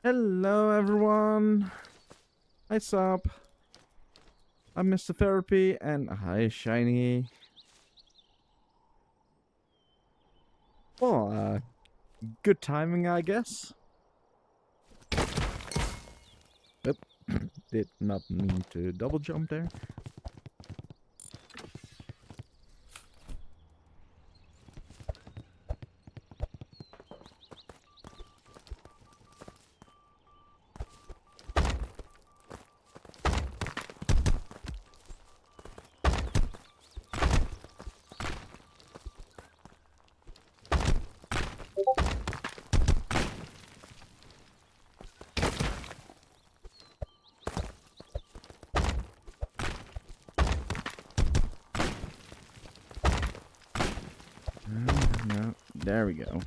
Hello, everyone. Hi, Sup. I'm Mr. Therapy, and hi, Shiny. Well, good timing, I guess. Yep, did not mean to double jump there. No, there we go.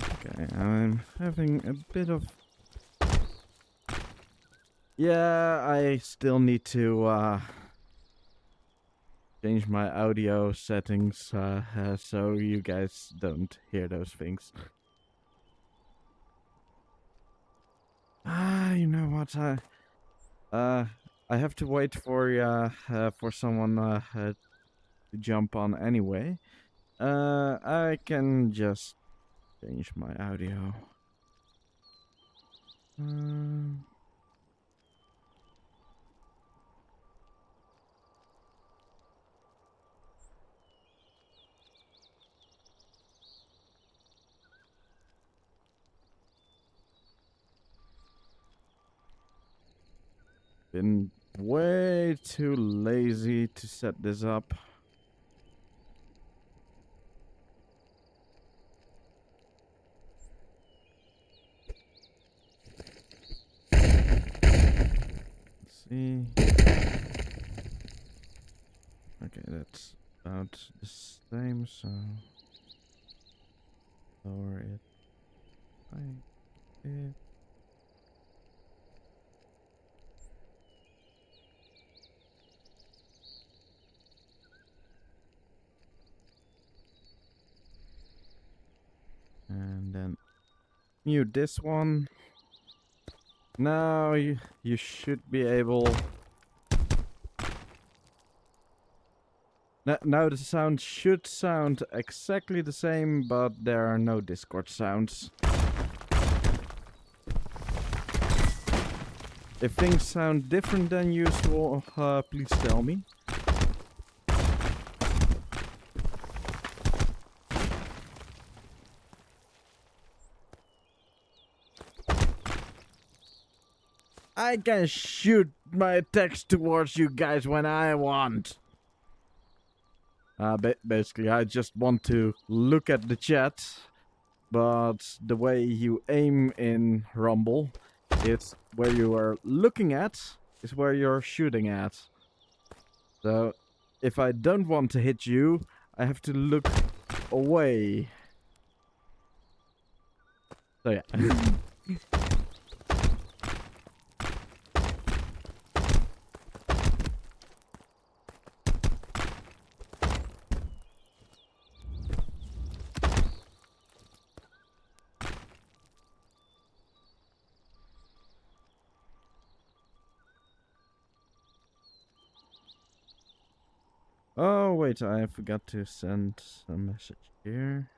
Okay, I'm having a bit of... Yeah, I still need to, change my audio settings, so you guys don't hear those things. You know what, I have to wait for someone, to jump on anyway. I can just change my audio. Um, been way too lazy to set this up. Let's see. Okay, that's about the same, so lower it. It. And then mute this one. Now you should be able... Now the sound should sound exactly the same, but there are no Discord sounds. If things sound different than usual, please tell me. I can shoot my attacks towards you guys when I want. Basically, I just want to look at the chat, but the way you aim in Rumble, it's where you are looking at is where you're shooting at. So, if I don't want to hit you, I have to look away. So yeah. Oh, wait, I forgot to send a message here.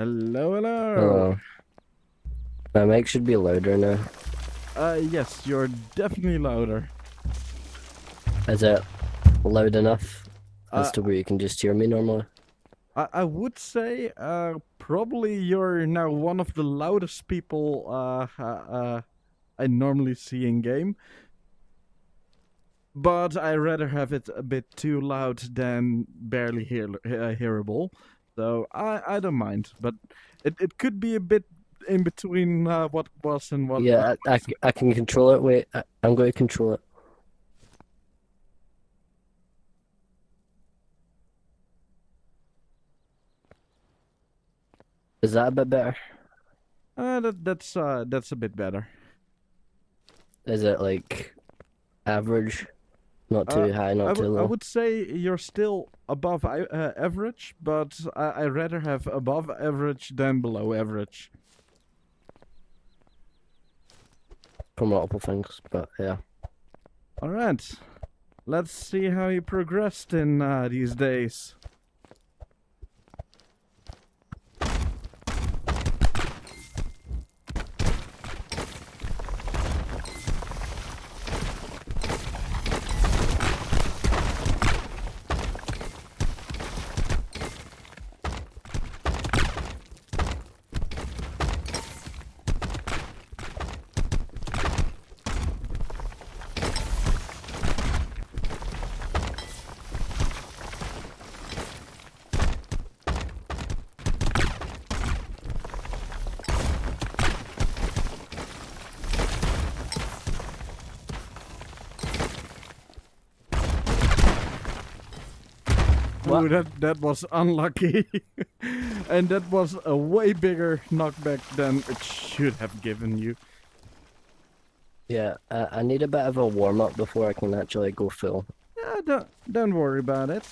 Hello, hello. Hello. My mic should be louder now. Yes, you're definitely louder. Is it loud enough as Uh, to where you can just hear me normally? I would say, probably you're now one of the loudest people, I normally see in game. But I rather have it a bit too loud than barely hearable. So I don't mind, but it could be a bit in between what was and what. Yeah, I can control it. Wait, I'm going to control it. Is that a bit better? That's a bit better. Is it like average? Not Uh, too high, not too I low? would say you're still above average, but I rather have above average than below average. For multiple things, but yeah. All right, let's see how you progressed in these days. What? Ooh, that was unlucky. And that was a way bigger knockback than it should have given you. Yeah, I need a bit of a warm up before I can actually go full. Yeah, don't worry about it.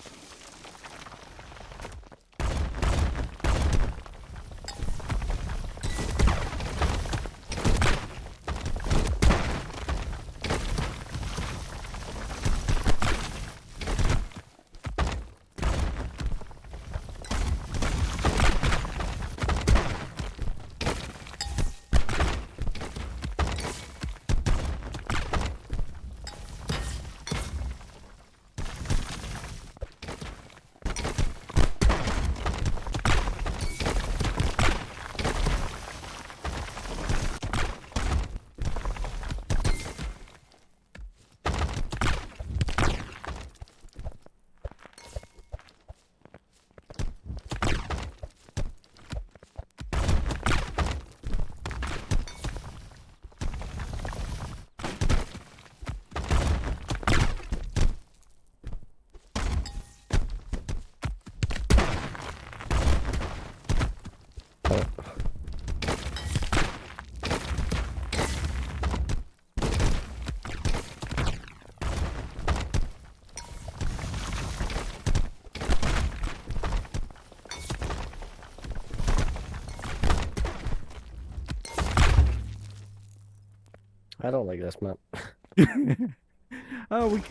I don't like this map.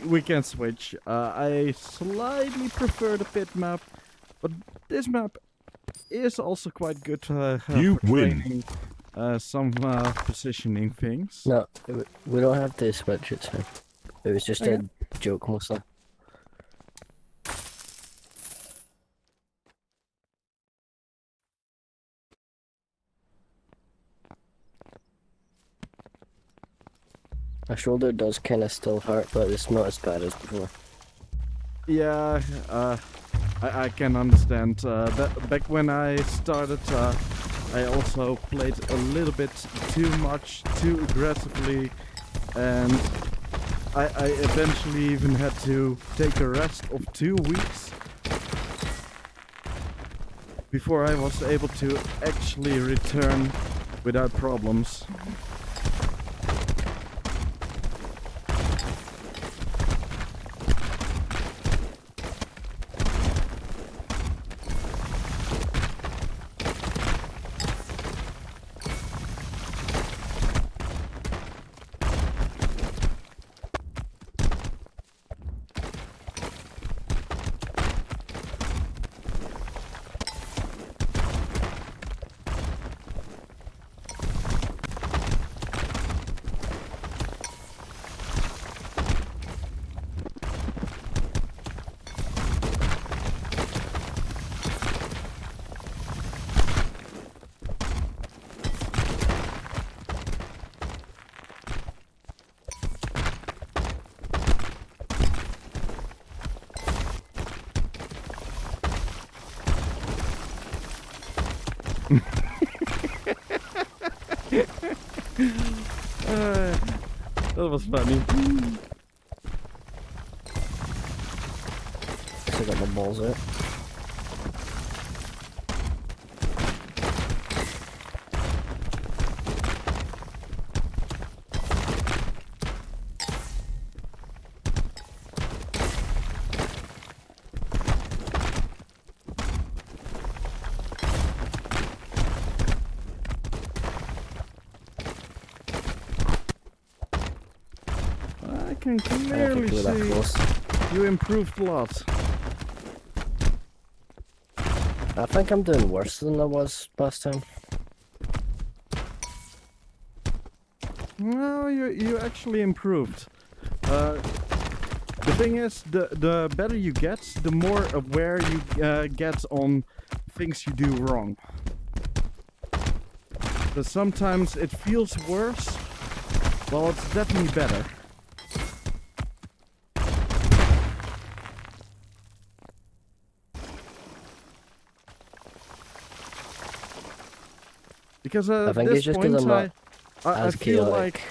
We can switch. I slightly prefer the pit map, but this map is also quite good You for win. training some positioning things. No, we don't have to switch, it's fine. It was just Okay. a joke mostly. My shoulder does kind of still hurt, but it's not as bad as before. Yeah, I can understand. Back when I started, I also played a little bit too much, too aggressively, and I eventually even had to take a rest of 2 weeks before I was able to actually return without problems. That was funny. Guess I got my balls out. I can I don't clearly think we were that see close. you improved a lot. I think I'm doing worse than I was last time. No, you actually improved. The thing is, the better you get, the more aware you get on things you do wrong. But sometimes it feels worse, well, it's definitely better. Because I at think this it's just 'cause point, I'm not I as feel chaotic.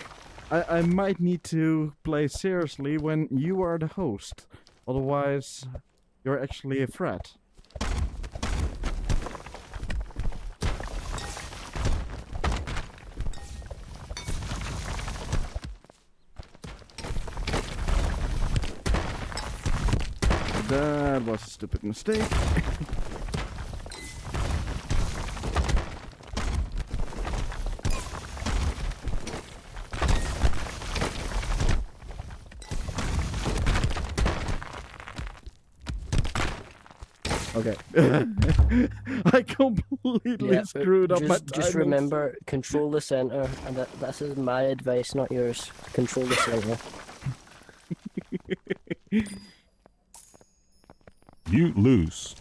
like I might need to play seriously when you are the host. Otherwise, you're actually a threat. That was a stupid mistake. Okay. I completely screwed up my just timings. remember, control the center, and this is my advice, not yours. Control the center. You lose.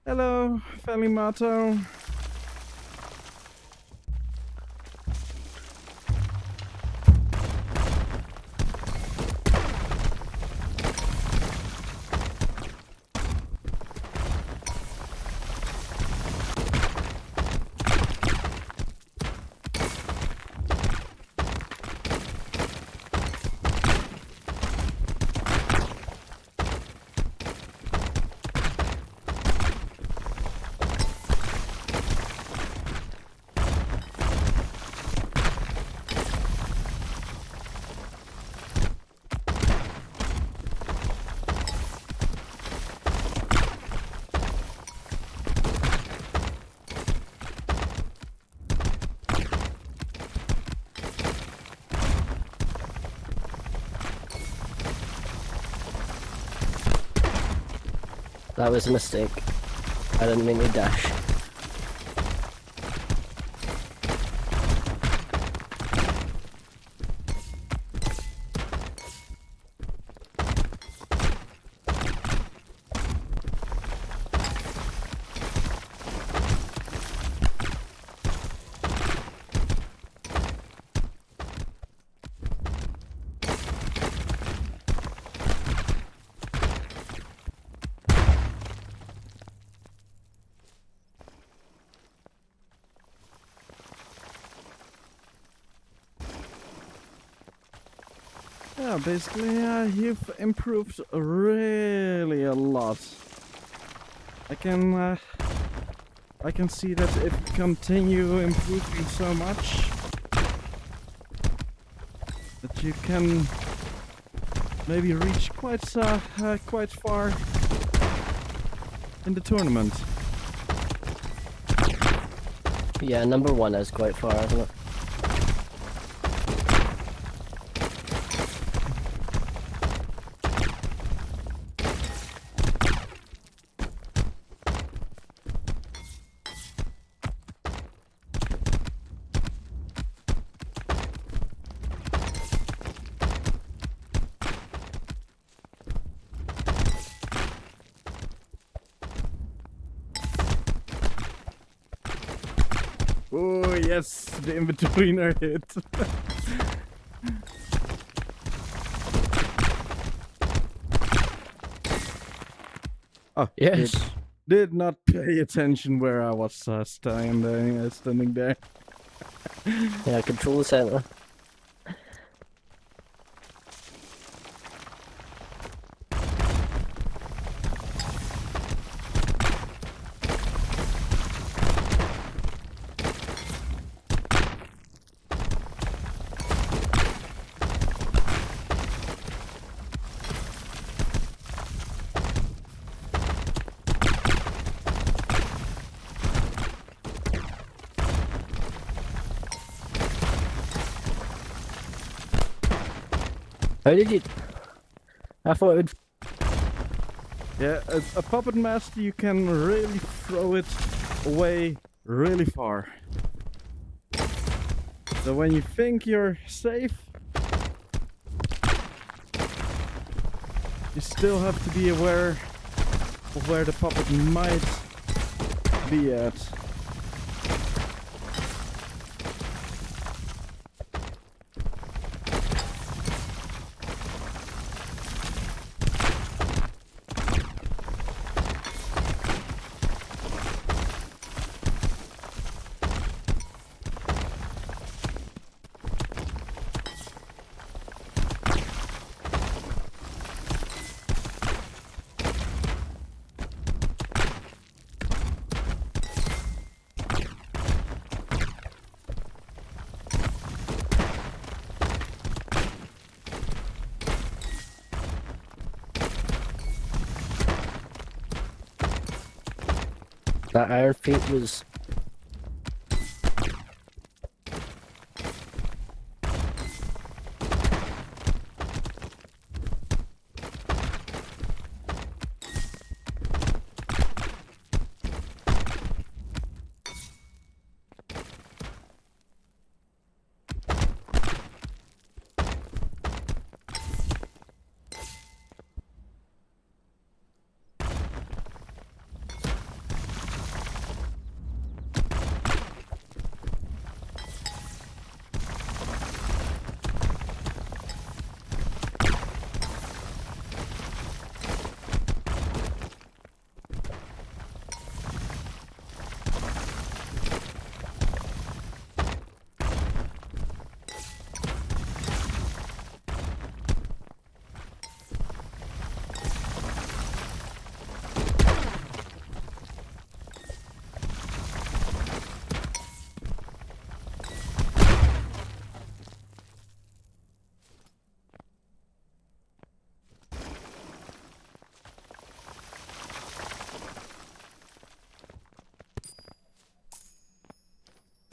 Hello, Felimato. That was a mistake. I didn't mean to dash. Yeah, basically, you've improved really a lot. I can see that if you continue improving so much, that you can maybe reach quite far in the tournament. Yeah, number 1 is quite far, isn't it? Oh yes, the in-betweener hit. Oh, Yes. did not pay attention where I was standing there. Yeah, control center. How did you? I thought it would. Yeah, a puppet master, you can really throw it away really far. So when you think you're safe, you still have to be aware of where the puppet might be at. That iron feet was.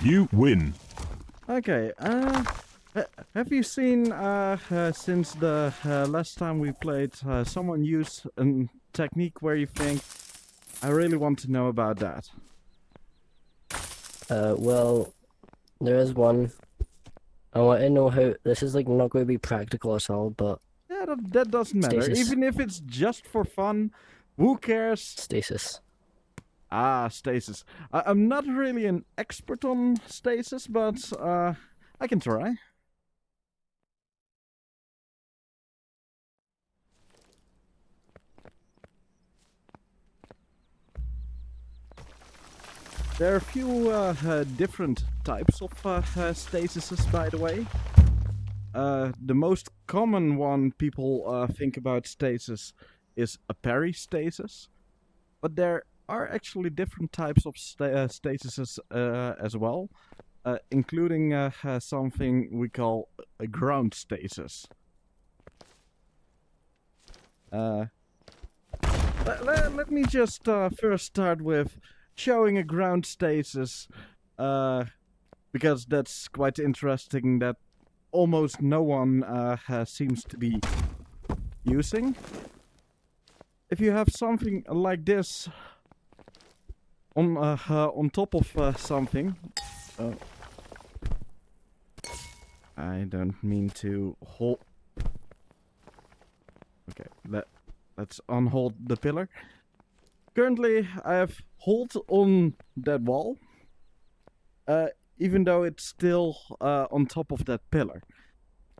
You win. Okay, have you seen, since the last time we played, someone use a technique where you think, I really want to know about that? Well, there is one. I want to know how. This is like not going to be practical at all, but Yeah, that doesn't matter. Stasis. Even if it's just for fun, who cares? stasis. Ah, stasis. I'm not really an expert on stasis, but I can try. There are a few different types of stasises, by the way. The most common one people think about stasis is a peristasis, but there are actually different types of stasises as well, including something we call a ground stasis. Let me just first start with showing a ground stasis, because that's quite interesting, that almost no one seems to be using. If you have something like this on top of something, I don't mean to hold. Okay, let's unhold the pillar. Currently, I have hold on that wall. even though it's still on top of that pillar.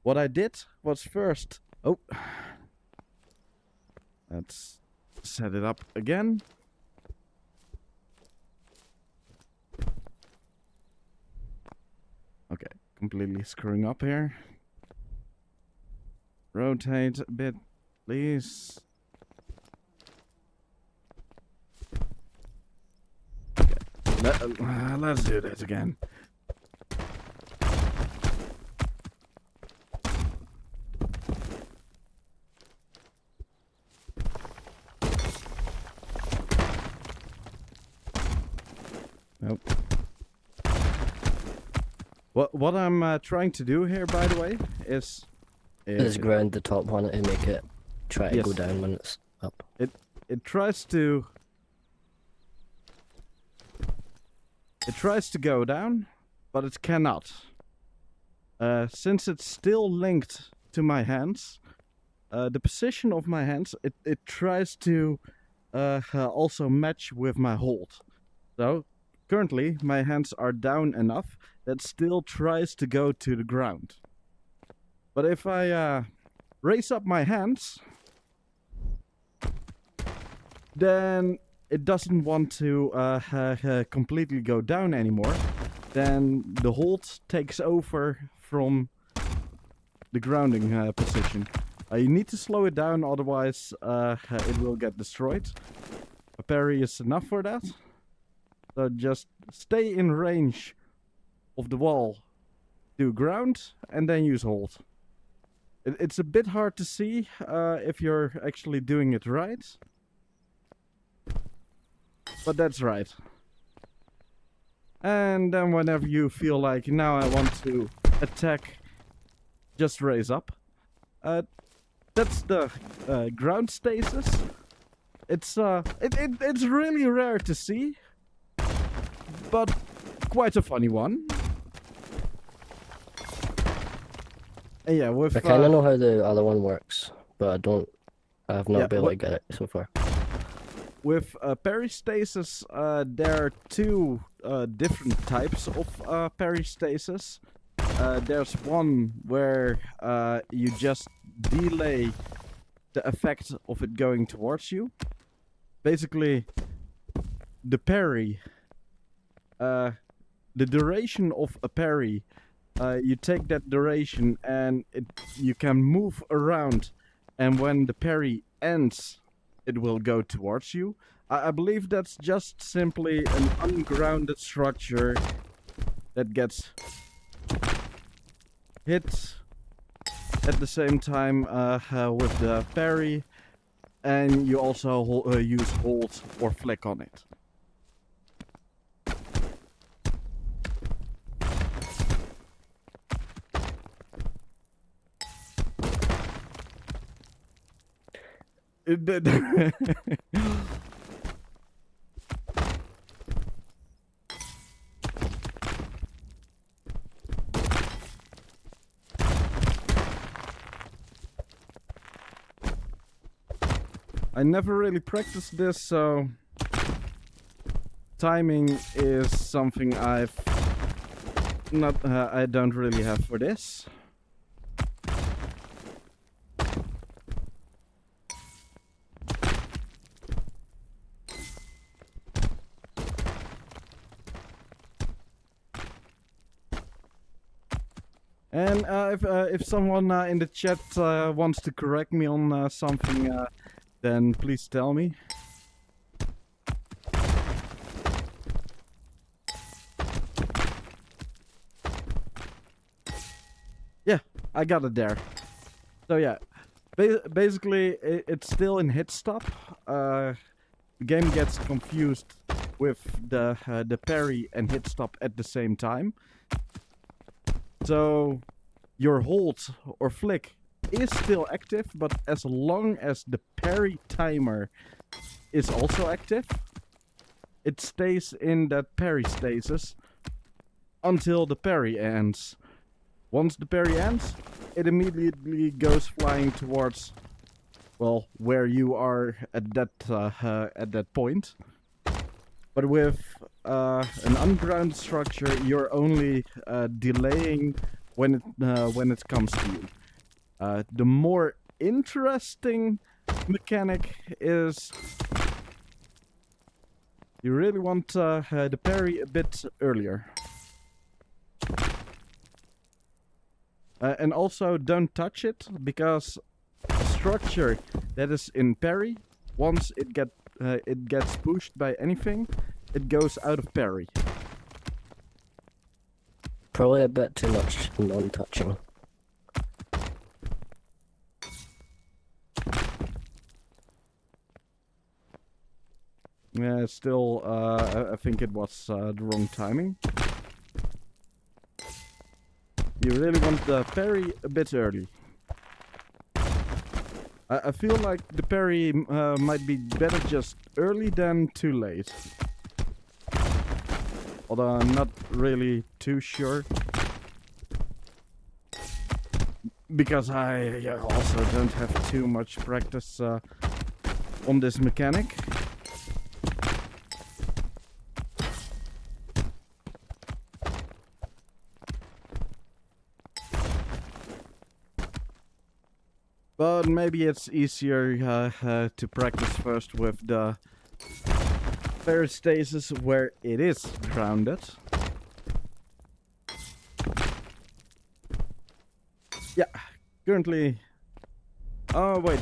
What I did was first... Oh. Let's set it up again. Okay, completely screwing up here. Rotate a bit, please. Okay, let's do this again. Nope. What I'm trying to do here, by the way, is Just ground the top one and make it try to Yes. go down when it's up. it tries to go down, but it cannot. Since it's still linked to my hands, the position of my hands, it tries to also match with my hold. So currently my hands are down enough that still tries to go to the ground. But if I raise up my hands, then it doesn't want to completely go down anymore. Then the hold takes over from the grounding position. You need to slow it down, otherwise it will get destroyed. A parry is enough for that. So just stay in range of the wall, do ground, and then use hold. It's a bit hard to see if you're actually doing it right. But that's right. And then whenever you feel like, now I want to attack, just raise up. That's the ground stasis. It's really rare to see, but quite a funny one. And yeah, with I kind of know how the other one works, but I have not been able to get it so far. With peristasis, there are two different types of peristasis. There's one where you just delay the effect of it going towards you. Basically, the parry, the duration of a parry, you take that duration and you can move around, and when the parry ends, it will go towards you. I believe that's just simply an ungrounded structure that gets hit at the same time with the parry, and you also use hold or flick on it. I never really practiced this, so timing is something I don't really have for this. And if someone in the chat wants to correct me on something, then please tell me. Yeah, I got it there. So yeah, basically it's still in hit stop. The game gets confused with the parry and hit stop at the same time. So your hold or flick is still active, but as long as the parry timer is also active, it stays in that parry stasis until the parry ends. Once the parry ends, it immediately goes flying towards, well, where you are at that point. But with an ungrounded structure, you're only delaying when it comes to you. The more interesting mechanic is you really want the parry a bit earlier. And also don't touch it, because a structure that is in parry, once it gets pushed by anything, it goes out of parry. Probably a bit too much non-touching. Yeah, still, I think it was the wrong timing. You really want the parry a bit early. I feel like the parry might be better just early than too late. Although I'm not really too sure. Because I also don't have too much practice on this mechanic. But maybe it's easier to practice first with the peristasis where it is grounded. Yeah, currently... Oh, wait.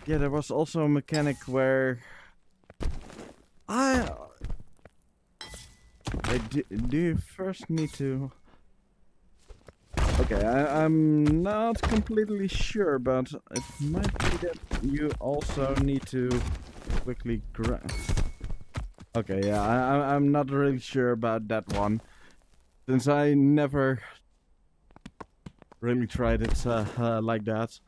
Yeah, there was also a mechanic where... do you first need to... Okay, I'm not completely sure, but it might be that you also need to quickly grab. Okay, yeah, I'm not really sure about that one, since I never really tried it like that.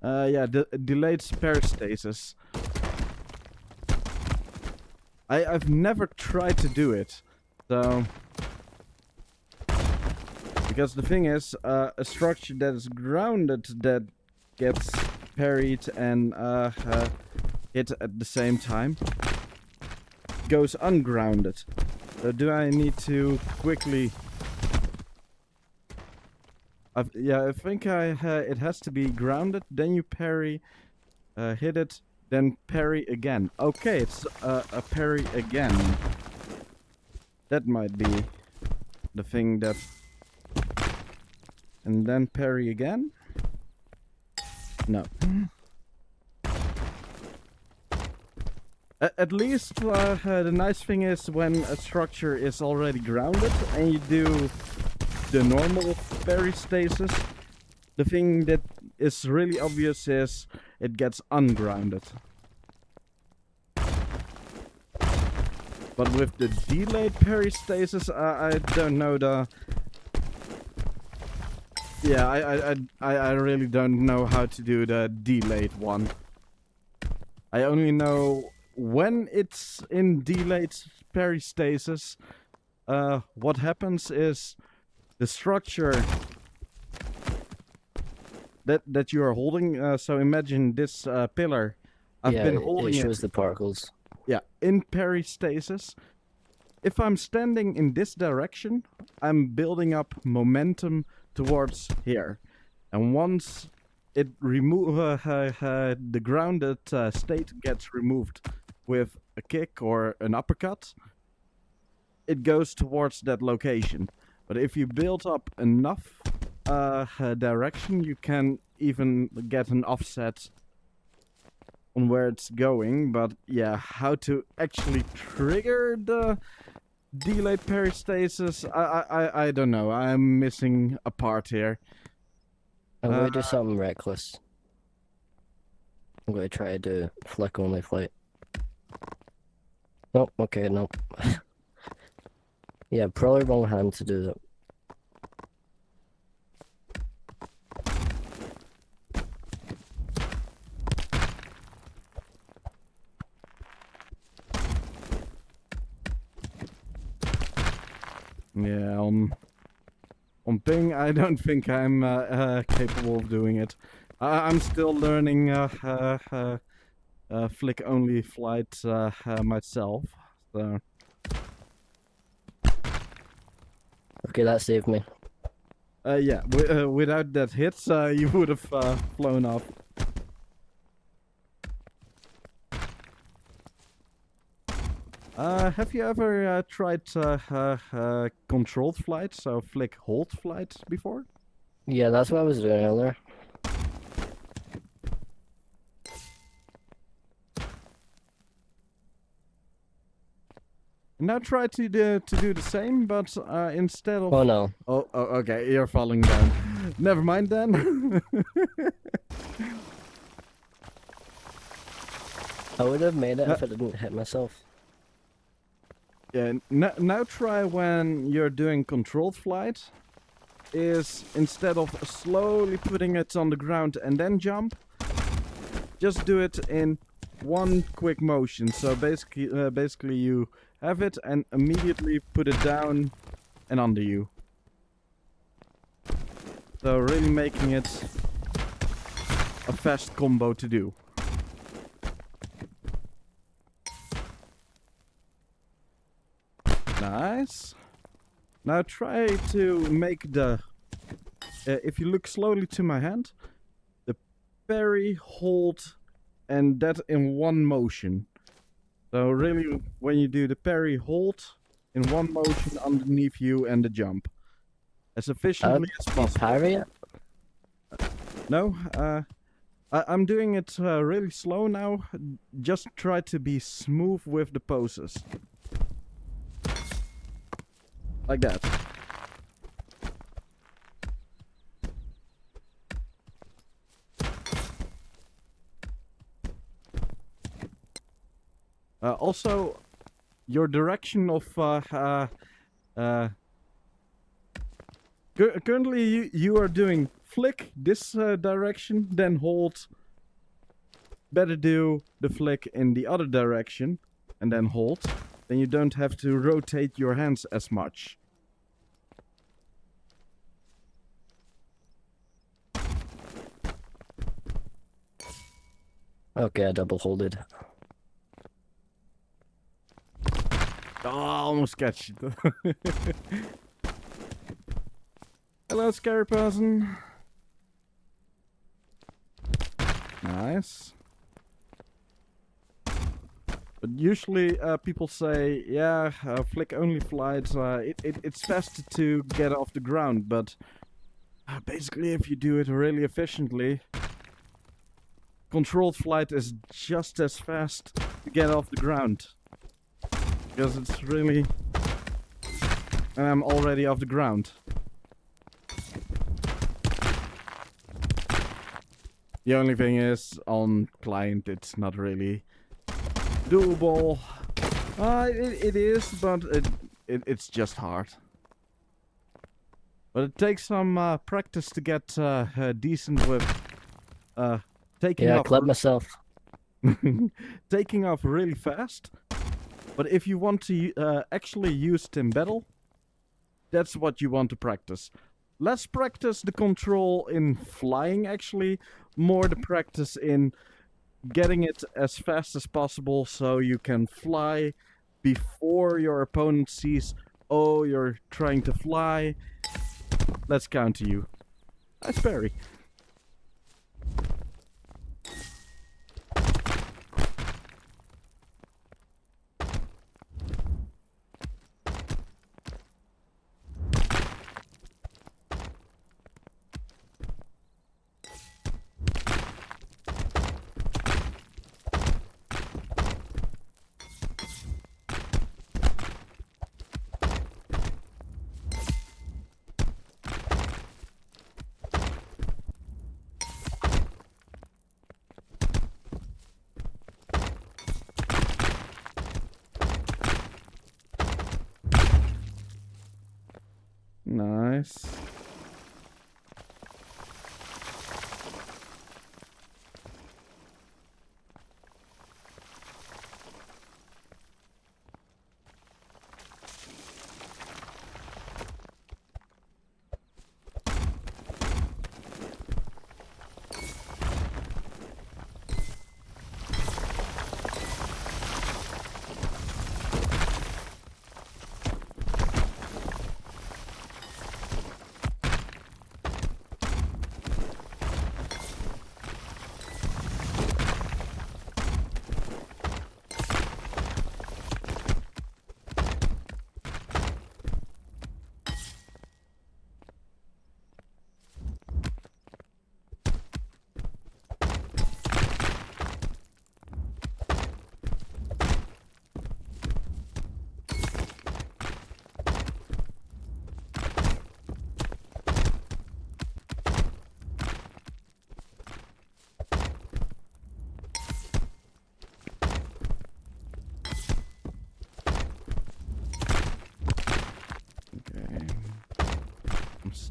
Yeah, delayed peristasis. I've never tried to do it, so... Because the thing is, a structure that is grounded that gets parried and hit at the same time goes ungrounded. So do I need to quickly... yeah, I think it has to be grounded, then you parry, hit it, then parry again. Okay, it's a parry again. That might be the thing that... And then parry again? No. At least the nice thing is when a structure is already grounded and you do the normal peristasis, the thing that is really obvious is it gets ungrounded. But with the delayed peristasis, I don't know the... Yeah, I really don't know how to do the delayed one. I only know when it's in delayed peristasis, what happens is the structure that you are holding. So imagine this pillar. I've been holding it shows the particles. Yeah, in peristasis. If I'm standing in this direction, I'm building up momentum towards here. And once it the grounded state gets removed with a kick or an uppercut, it goes towards that location. But if you build up enough direction, you can even get an offset on where it's going. But yeah, how to actually trigger the delayed peristasis, I don't know. I'm missing a part here. I'm going to do something reckless. I'm going to try to do flick only flight. Nope, okay, nope. Yeah, probably wrong hand to do that. Yeah, On ping, I don't think I'm capable of doing it. I'm still learning flick-only flight myself. So Okay, that saved me. yeah, without that hit, you would have flown off. Have you ever tried controlled flight, so flick hold flight before? Yeah, that's what I was doing earlier. Now try to do the same, but instead of Oh no. oh okay, you're falling down. Never mind then. I would have made it if I didn't hit myself. Yeah, now try when you're doing controlled flight. Is instead of slowly putting it on the ground and then jump, just do it in one quick motion. So basically you have it and immediately put it down and under you. So really making it a fast combo to do. Nice. Now try to make the... if you look slowly to my hand, the parry, hold, and that in one motion. So really, when you do the parry, hold in one motion underneath you and the jump. As efficiently as possible. Parry it? No, I'm doing it really slow now. Just try to be smooth with the poses. Like that. Also, your direction of currently you are doing flick this direction, then hold. Better do the flick in the other direction and then hold. Then you don't have to rotate your hands as much. Okay, I double holded. Oh, almost catch it. Hello, scary person. Nice. But usually people say, yeah, flick only flights, it's faster to get off the ground, but basically if you do it really efficiently, controlled flight is just as fast to get off the ground. Because it's really... And I'm already off the ground. The only thing is, on client it's not really doable. It is, but it's just hard. But it takes some practice to get decent with taking Yeah, I off. clipped myself. Taking off really fast. But if you want to actually use it in battle, that's what you want to practice. Less practice the control in flying actually, more the practice in getting it as fast as possible so you can fly before your opponent sees, oh, you're trying to fly. Let's counter you. Nice parry. Nice.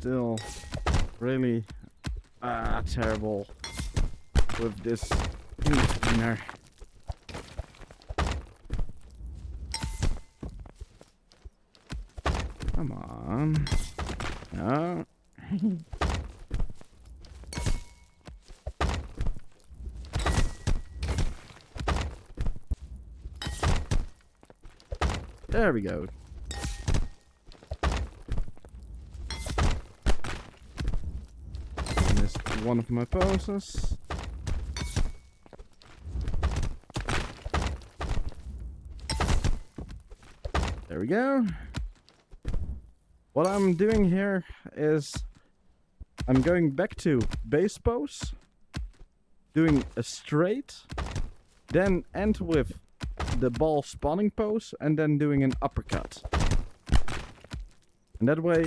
still really terrible with this in-betweener. Come on. No. There we go. Missed one of my poses. There we go. What I'm doing here is I'm going back to base pose, doing a straight, then end with the ball spawning pose, and then doing an uppercut. And that way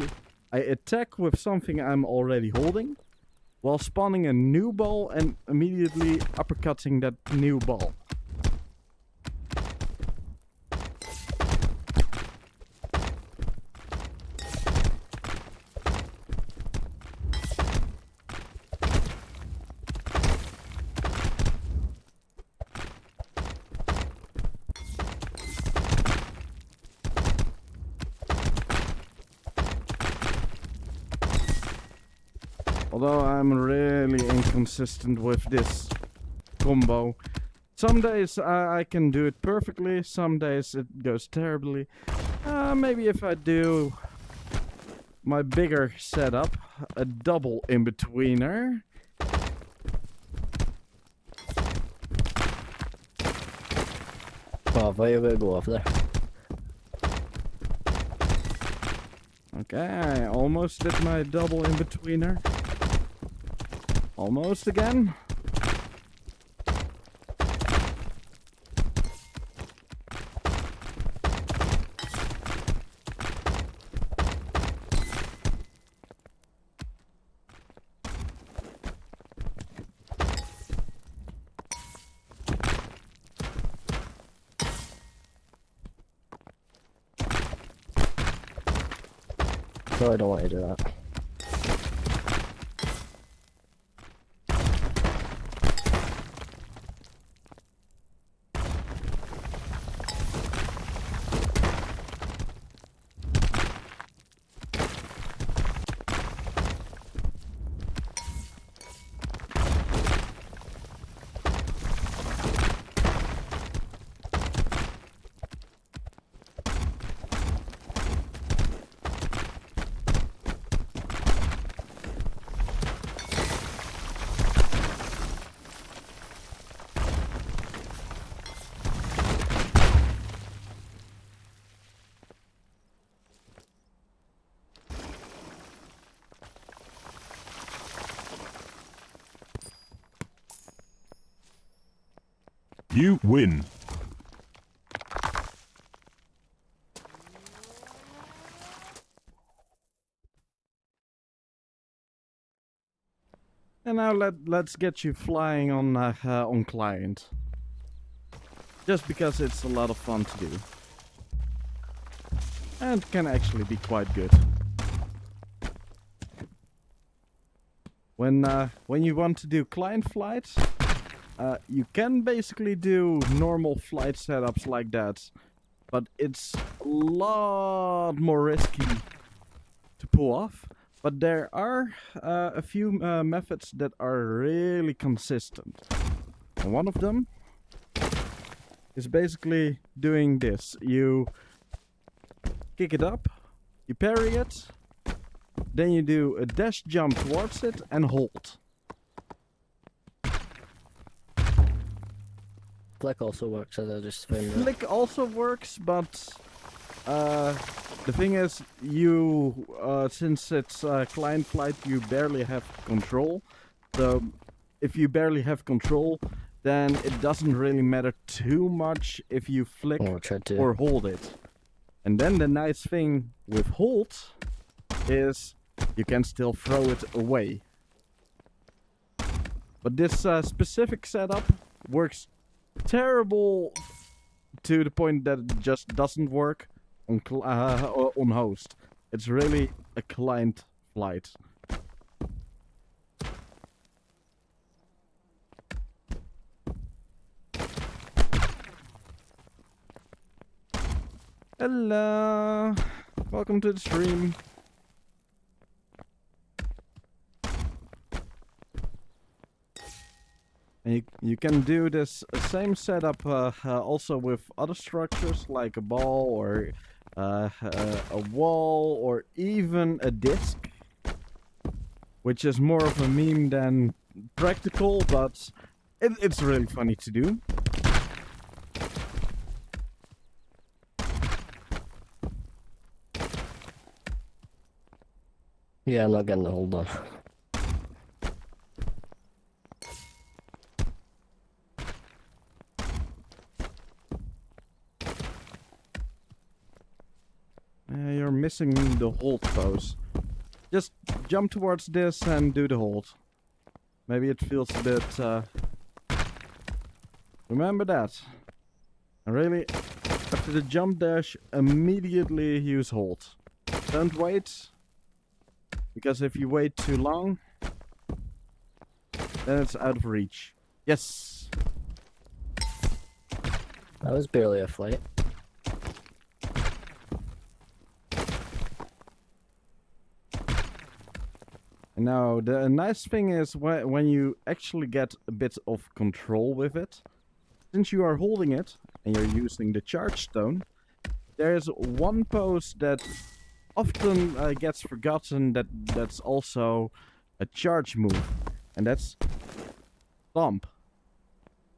I attack with something I'm already holding, while spawning a new ball and immediately uppercutting that new ball. Although I'm really inconsistent with this combo. Some days I can do it perfectly, some days it goes terribly. Maybe if I do my bigger setup, a double in-betweener. Oh, I thought you were gonna go over there. Okay, I almost did my double in-betweener. Almost again. No, I don't want to do that. You win. And now let's get you flying on client. Just because it's a lot of fun to do. And can actually be quite good. When you want to do client flight, you can basically do normal flight setups like that, but it's a lot more risky to pull off. But there are a few methods that are really consistent. And one of them is basically doing this. You kick it up, you parry it, then you do a dash jump towards it and hold. Flick also works, as I just found out. Flick also works, but the thing is, you since it's client flight, you barely have control. So if you barely have control, then it doesn't really matter too much if you flick or hold it. And then the nice thing with hold is you can still throw it away. But this specific setup works terrible to the point that it just doesn't work on host. It's really a client flight. Hello, welcome to the stream. And you can do this same setup also with other structures like a ball or a wall or even a disc, which is more of a meme than practical, but it's really funny to do. Yeah, I'm not getting the hold on. You're missing the hold pose. Just jump towards this and do the hold. Maybe it feels a bit... Remember that. And really, after the jump dash, immediately use hold. Don't wait. Because if you wait too long, then it's out of reach. Yes! That was barely a flight. Now, the nice thing is when you actually get a bit of control with it, since you are holding it and you're using the charge stone, there's one pose that often gets forgotten that's also a charge move, and that's stomp.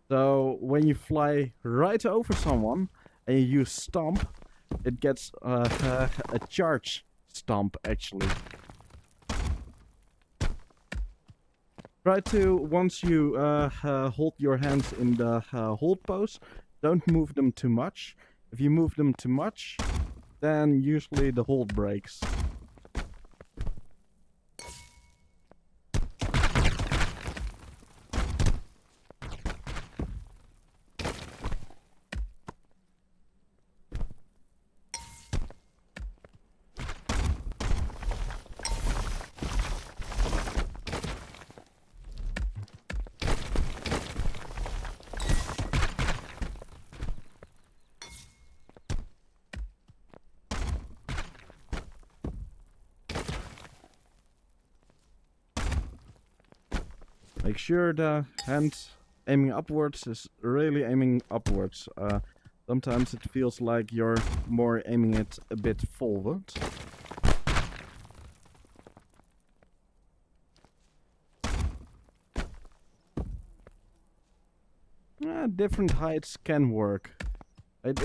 So when you fly right over someone and you use stomp, it gets a charge stomp actually. Try to, once you hold your hands in the hold pose, don't move them too much. If you move them too much, then usually the hold breaks. Make sure the hand aiming upwards is really aiming upwards. Sometimes it feels like you're more aiming it a bit forward. Different heights can work. It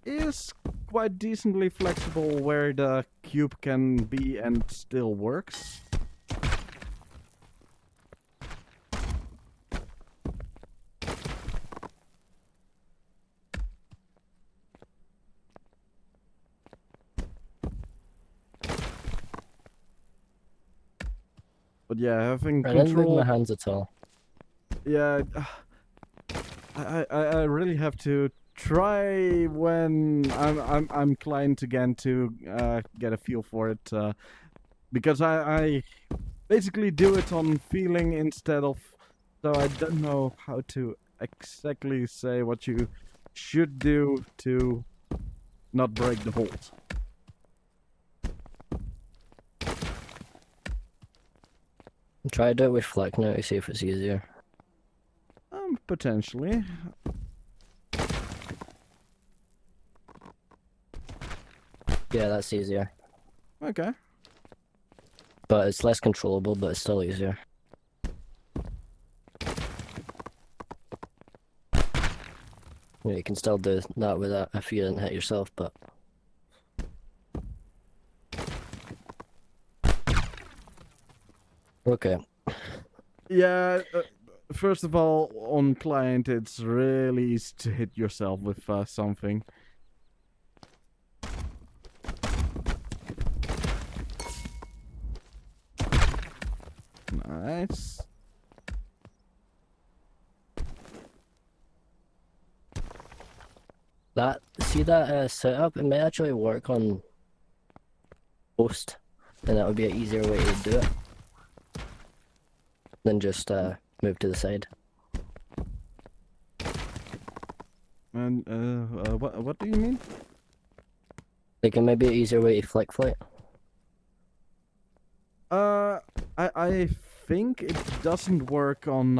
is quite decently flexible where the cube can be and still works. But yeah, having I didn't move control. my hands at all. Yeah, I really have to try when I'm inclined again to get a feel for it, because I basically do it on feeling instead of, so I don't know how to exactly say what you should do to not break the hold. Try to do it with flick now to see if it's easier. Potentially. Yeah, that's easier. Okay. But it's less controllable, but it's still easier. Yeah, you can still do that with that if you didn't hit yourself, but... Okay. Yeah, first of all, on client, it's really easy to hit yourself with something. Nice. See that setup? It may actually work on most And that would be an easier way to do it than just move to the side. And what do you mean? Like it might be an easier way to flick flight. I think it doesn't work on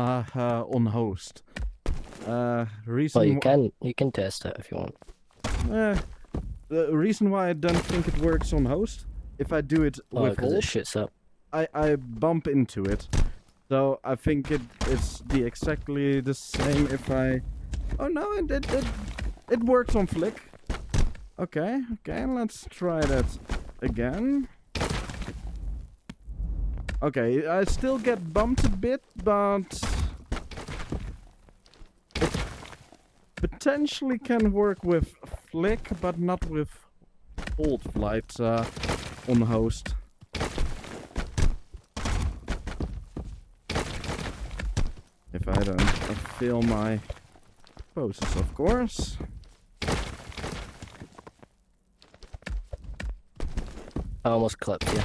host. Reason Well, you can test it if you want. The reason why I don't think it works on host, if I do it with Because it hold, shoots up. I bump into it. So I think it's exactly the same if I... Oh no, it works on flick. Okay, let's try that again. Okay, I still get bumped a bit, but... It potentially can work with flick, but not with hold flight on host. If I don't fail my poses, of course. I almost clipped you.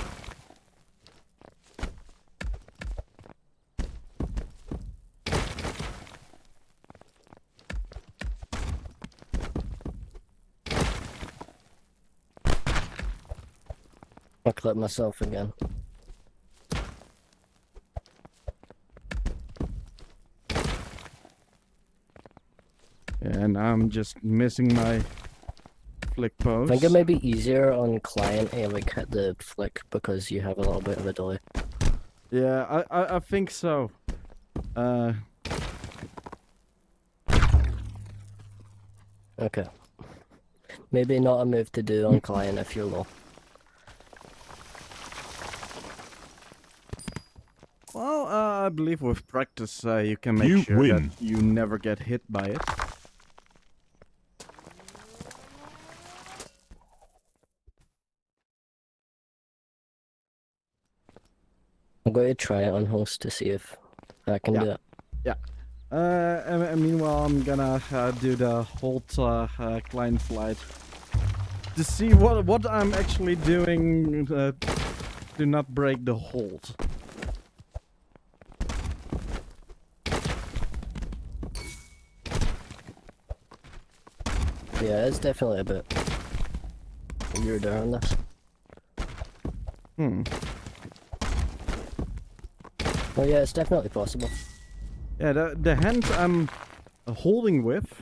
I clipped myself again. Yeah, and I'm just missing my flick pose. I think it may be easier on client to like hit the flick because you have a little bit of a delay. Yeah, I think so. Okay. Maybe not a move to do on client if you're low. Well, I believe with practice you can make You sure win. that you never get hit by it. I'm going to try it on host to see if I can do it. And meanwhile, I'm gonna do the hold client flight to see what I'm actually doing to not break the hold. Yeah, it's definitely a bit weirder on this. Well, yeah, it's definitely possible. Yeah, the hand I'm holding with,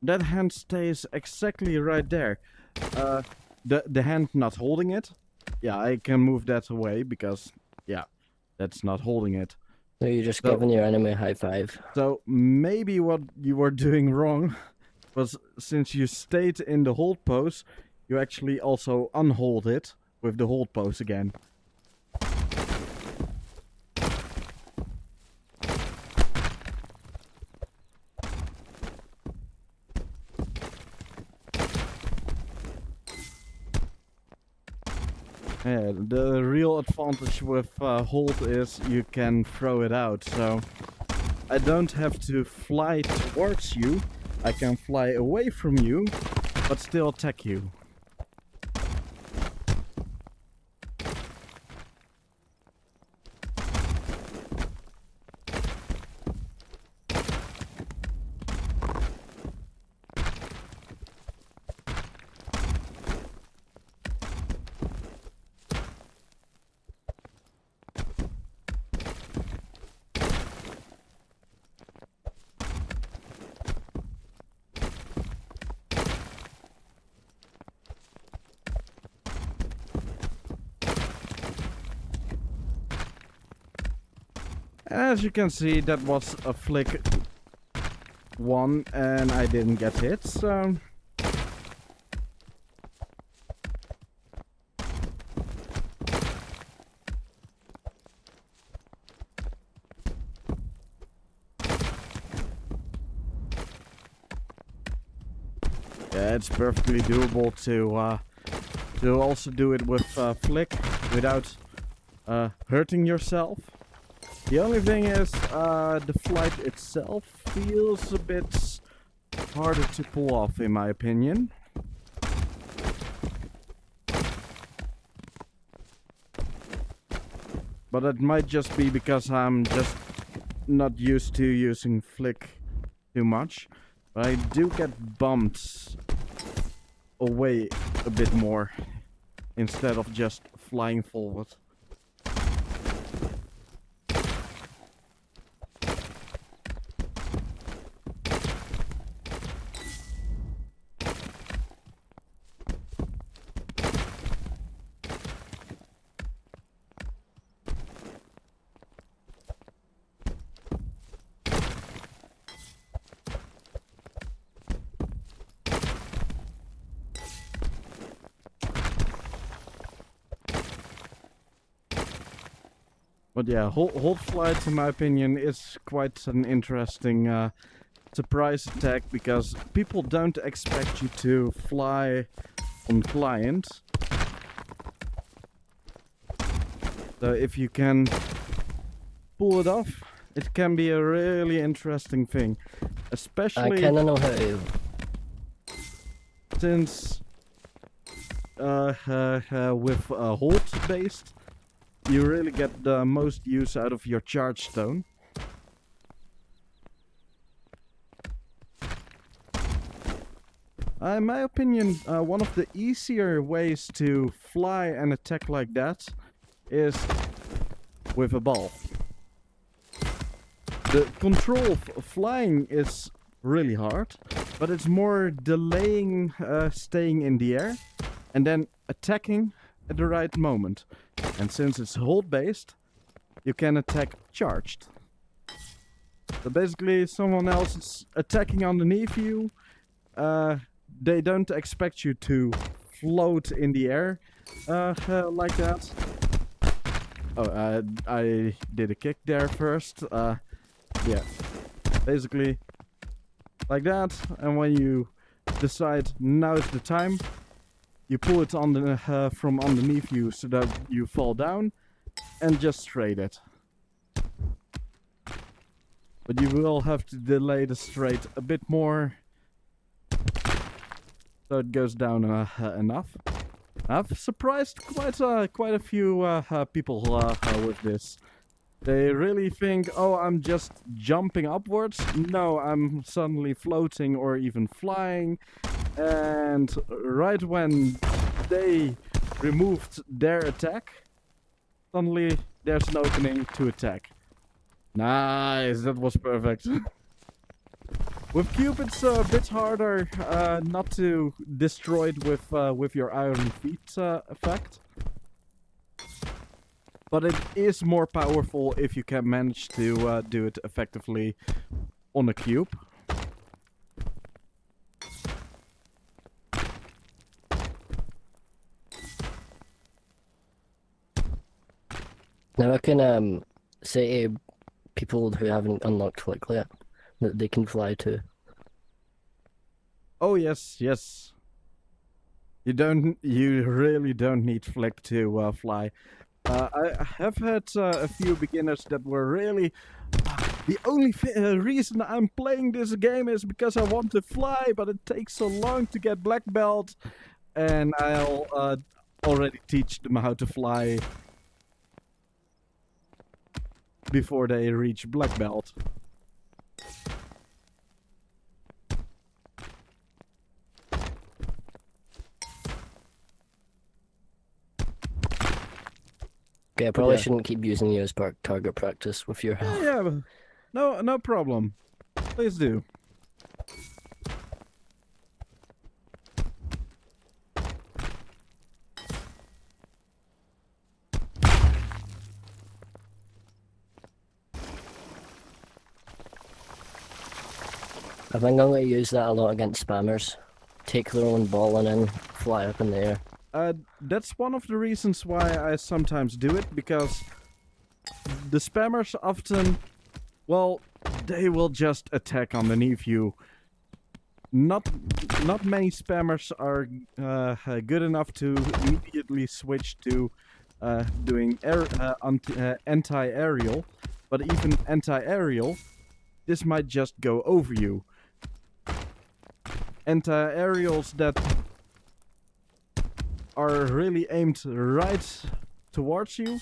that hand stays exactly right there. The hand not holding it, yeah, I can move that away because, yeah, that's not holding it. So you're just So- giving your enemy a high five. So maybe what you were doing wrong was since you stayed in the hold pose, you actually also unhold it with the hold pose again. Yeah, the real advantage with hold is you can throw it out, so I don't have to fly towards you, I can fly away from you, but still attack you. As you can see, that was a flick one and I didn't get hit, so... Yeah, it's perfectly doable to also do it with flick without hurting yourself. The only thing is, the flight itself feels a bit harder to pull off, in my opinion. But it might just be because I'm just not used to using flick too much. But I do get bumped away a bit more instead of just flying forward. But yeah, hold flight, in my opinion, is quite an interesting surprise attack because people don't expect you to fly on client. So if you can pull it off, it can be a really interesting thing. Especially I kinda know how to. since with hold based, you really get the most use out of your charge stone. In my opinion, one of the easier ways to fly and attack like that is with a ball. The control of flying is really hard, but it's more delaying staying in the air and then attacking at the right moment. And since it's hold based, you can attack charged. So basically someone else is attacking underneath you. They don't expect you to float in the air like that. Oh, I did a kick there first. Yeah, basically like that. And when you decide now is the time, you pull it on the, from underneath you so that you fall down and just straight it. But you will have to delay the straight a bit more so it goes down enough. I've surprised quite a few people with this. They really think, oh, I'm just jumping upwards. No, I'm suddenly floating or even flying. And right when they removed their attack, suddenly there's an opening to attack. Nice, that was perfect. With Cube, it's a bit harder not to destroy it with your Iron Feet effect. But it is more powerful if you can manage to do it effectively on a cube. Now I can say to people who haven't unlocked Flick yet that they can fly too. Oh yes, yes. You really don't need Flick to fly. I have had a few beginners that were really... the only reason I'm playing this game is because I want to fly, but it takes so long to get black belt. And I'll already teach them how to fly before they reach black belt. Okay, I probably yeah. shouldn't keep using you as target practice with your health. Yeah, no problem. Please do. I think I'm going to use that a lot against spammers. Take their own ball and then fly up in the air. That's one of the reasons why I sometimes do it, because the spammers often, well, they will just attack underneath you. Not many spammers are good enough to immediately switch to doing anti-aerial, but even anti-aerial, this might just go over you. Anti-aerials that are really aimed right towards you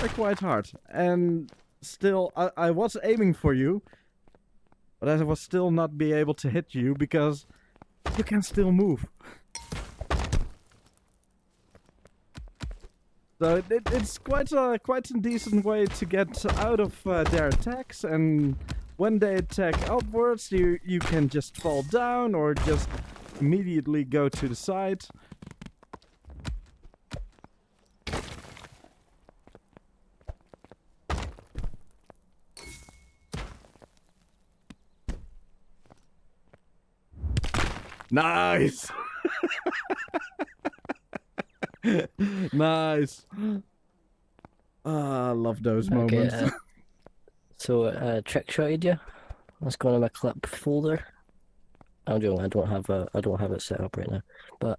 quite hard. And still, I was aiming for you, but I was still not be able to hit you because you can still move. So it's quite a decent way to get out of their attacks, and when they attack upwards, you can just fall down or just immediately go to the side. Nice! Nice. I love those moments. Okay, so trick shotted you. Let's go into my clip folder. I'm joking. I don't have it set up right now. But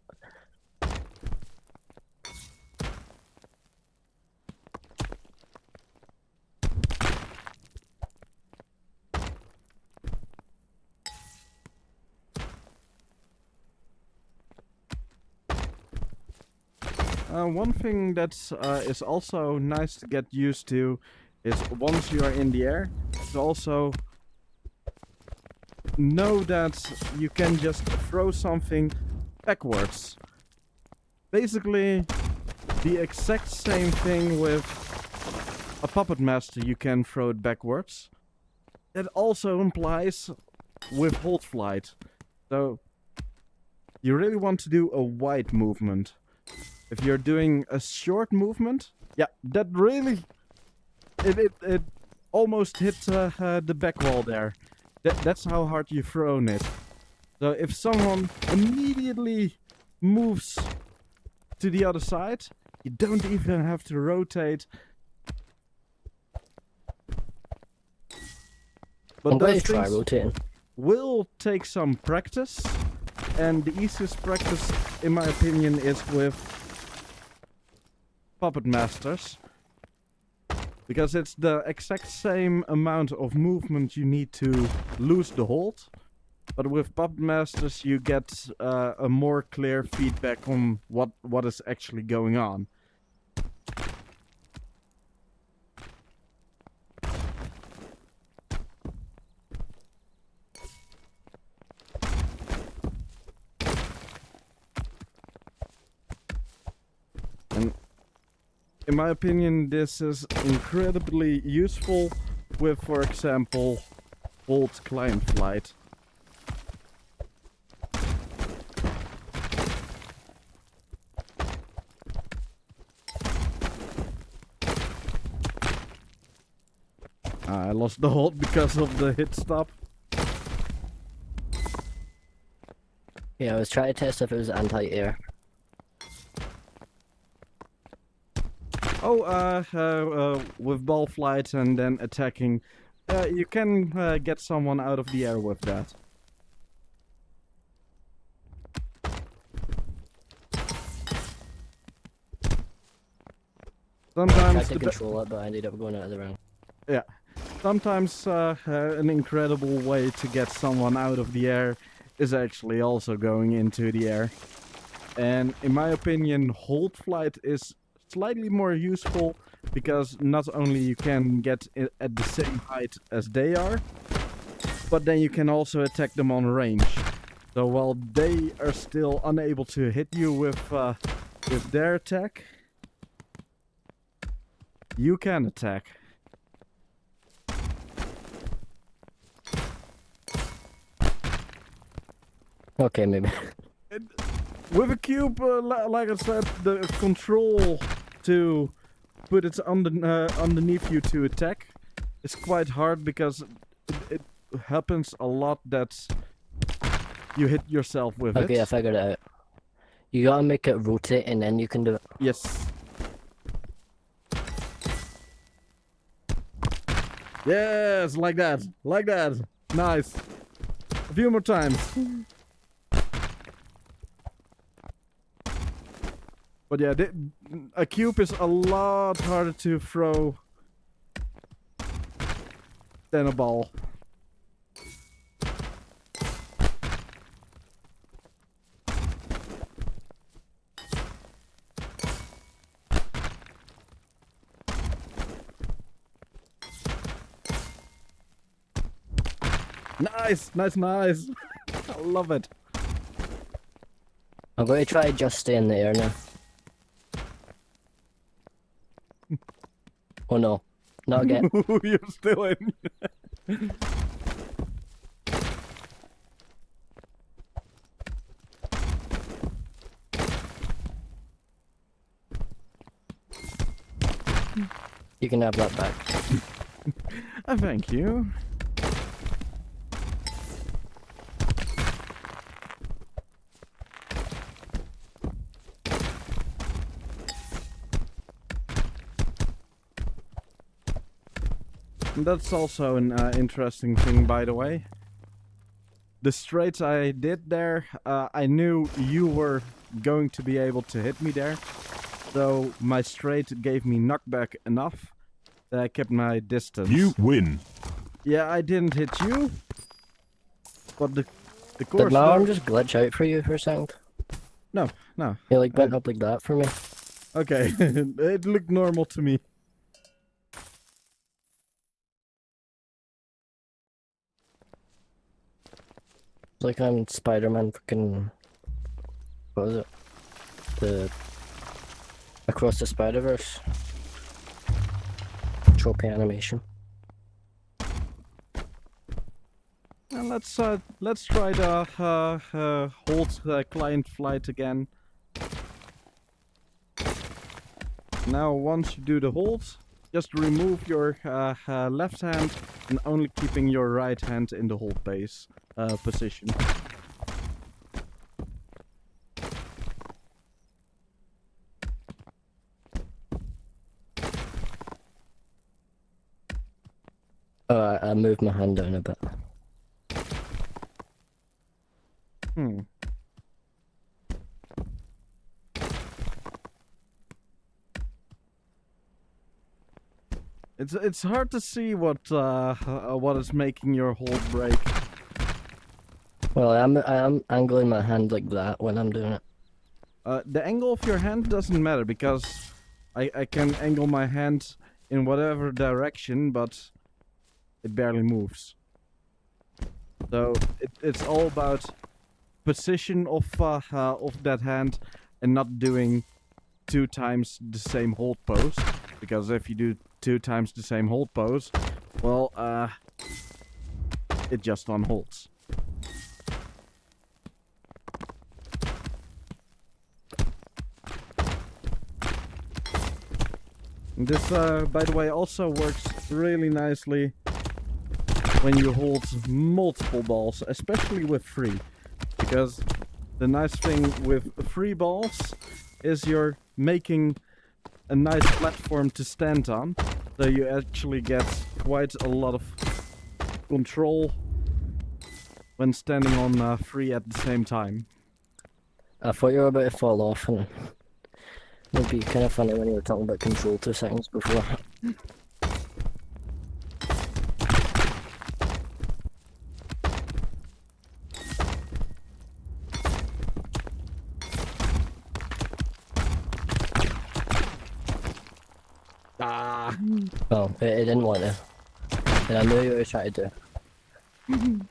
one thing that is also nice to get used to is once you are in the air, to also know that you can just throw something backwards. Basically, the exact same thing with a puppet master, you can throw it backwards. That also implies with hold flight. So, you really want to do a wide movement. If you're doing a short movement, yeah, that really, it almost hit the back wall there. That's how hard you've thrown it. So if someone immediately moves to the other side, you don't even have to rotate. But I'm going those to try things rotating. will take some practice, and the easiest practice, in my opinion, is with puppet masters, because it's the exact same amount of movement you need to lose the hold, but with puppet masters you get a more clear feedback on what is actually going on. And in my opinion, this is incredibly useful with, for example, hold climb flight. I lost the hold because of the hit stop. Yeah, I was trying to test if it was anti-air. Oh, with ball flight and then attacking, you can get someone out of the air with that. I Sometimes tried to control it, but I ended up going out of the ring. yeah, sometimes an incredible way to get someone out of the air is actually also going into the air. And in my opinion, hold flight is slightly more useful because not only you can get it at the same height as they are, but then you can also attack them on range. So while they are still unable to hit you with their attack, you can attack. Okay, maybe. With a cube, like I said, the control to put it underneath you to attack is quite hard because it happens a lot that you hit yourself with it. Okay, I figured it out. You gotta make it rotate and then you can do it. Yes. Yes, like that. Like that. Nice. A few more times. But yeah, a cube is a lot harder to throw than a ball. Nice, nice, nice. I love it. I'm going to try just stay in the air now. Oh no, not again. You're still in. You can have that back. Thank you. That's also an interesting thing, by the way. The straights I did there, I knew you were going to be able to hit me there. So my straight gave me knockback enough that I kept my distance. You win. Yeah, I didn't hit you. But the Did course... my arm just glitch out for you for a second? No. You like went up like that for me? Okay, it looked normal to me. It's like I'm Spider-Man freaking... What was it? The... Across the Spider-Verse. Trophy animation. And let's try the hold client flight again. Now, once you do the hold, just remove your left hand and only keeping your right hand in the hold base position. Oh, I moved my hand down a bit. Hmm. It's hard to see what is making your hold break. Well, I am angling my hand like that when I'm doing it. The angle of your hand doesn't matter because I can angle my hand in whatever direction, but it barely moves. So it's all about position of that hand and not doing 2 times the same hold pose. Because if you do 2 times the same hold pose, well, it just unholds. This, by the way, also works really nicely when you hold multiple balls, especially with free. Because the nice thing with free balls is you're making a nice platform to stand on, so you actually get quite a lot of control when standing on free at the same time. I thought you were about to fall off, and it would be kind of funny when you were talking about control 2 seconds before. Ah! Oh, it didn't want to. And I knew you were trying to do.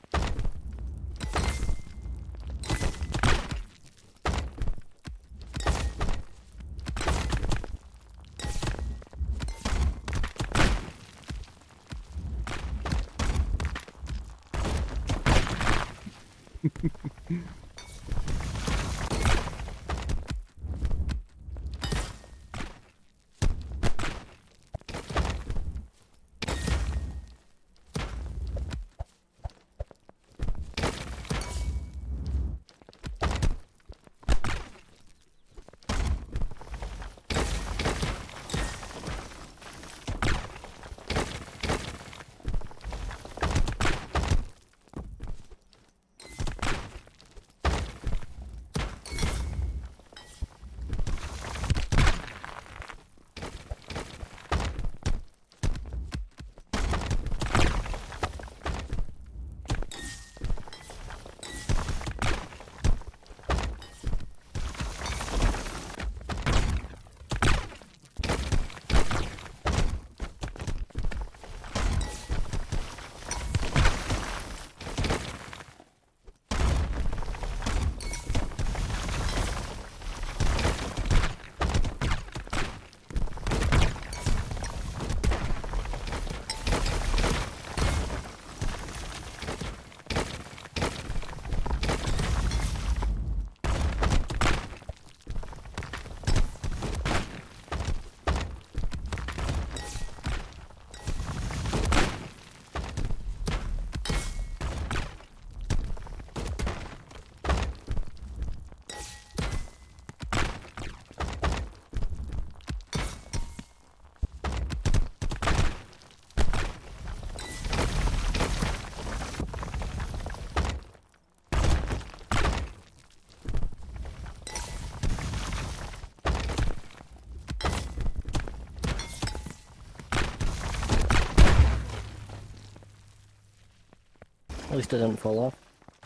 At least I didn't fall off.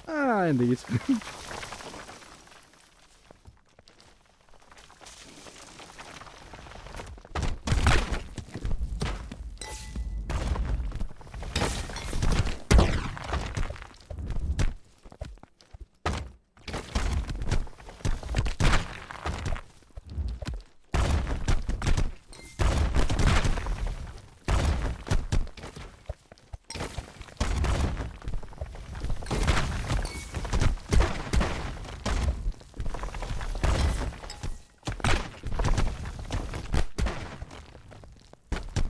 Ah, indeed.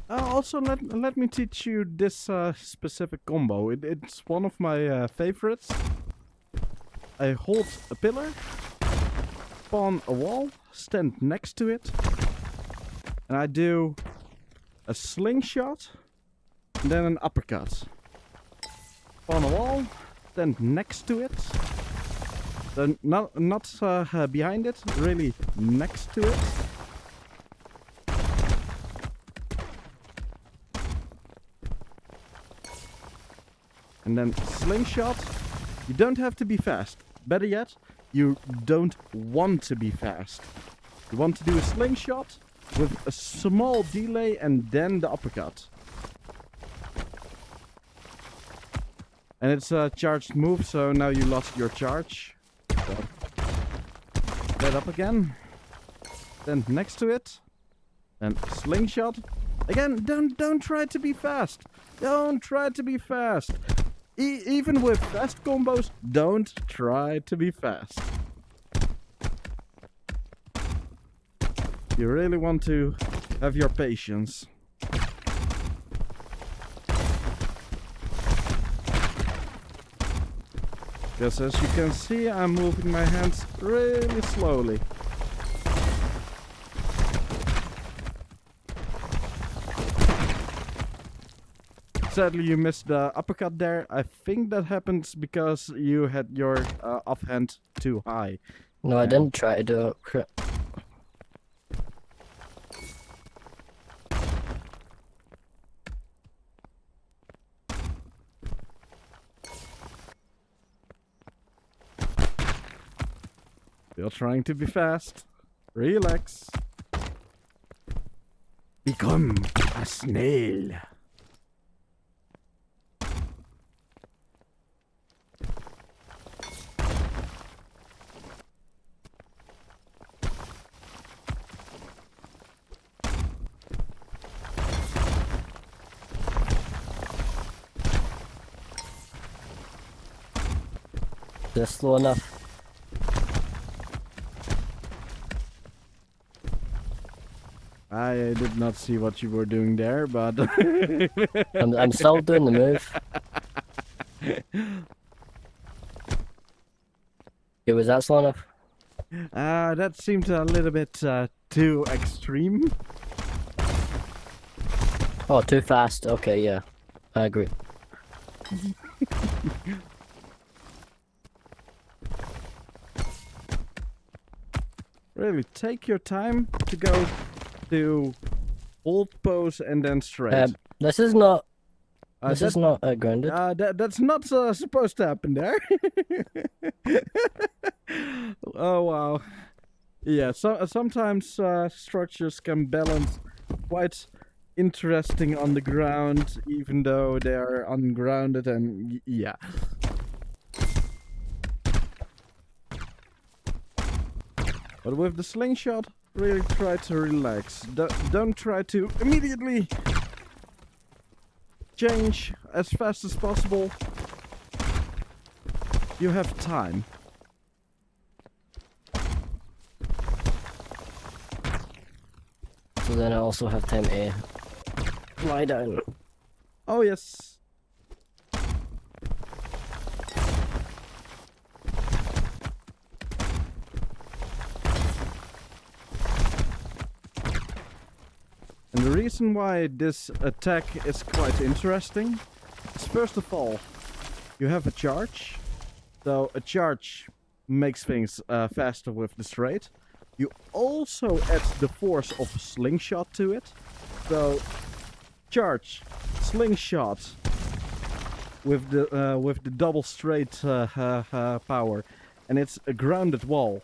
Also, let me teach you this specific combo. It's one of my favorites. I hold a pillar, spawn a wall, stand next to it, and I do a slingshot, and then an uppercut. Spawn a wall, stand next to it, then not behind it, really next to it. And then slingshot. You don't have to be fast. Better yet, you don't want to be fast. You want to do a slingshot with a small delay and then the uppercut. And it's a charged move, so now you lost your charge. So, get up again. Then next to it. Then slingshot. Again, don't try to be fast. Don't try to be fast. Even with fast combos, don't try to be fast. You really want to have your patience. Because as you can see, I'm moving my hands really slowly. Sadly, you missed the uppercut there. I think that happens because you had your offhand too high. No, I didn't try to do it. Crap. Still trying to be fast. Relax. Become a snail. Just slow enough. I did not see what you were doing there, but I'm still doing the move. Yeah, was that slow enough? that seemed a little bit too extreme. Oh, too fast. Okay, yeah. I agree. Really, take your time to go to hold pose and then straight. This is not. Uh, This is not grounded. that's not supposed to happen there. Oh wow. Yeah, sometimes structures can balance quite interesting on the ground, even though they are ungrounded, and yeah. But with the slingshot, really try to relax. Don't try to immediately change as fast as possible. You have time. So then I also have time to lie down. Oh yes. And the reason why this attack is quite interesting is, first of all, you have a charge. So a charge makes things faster with the straight. You also add the force of a slingshot to it. So charge, slingshot, with the double straight power, and it's a grounded wall.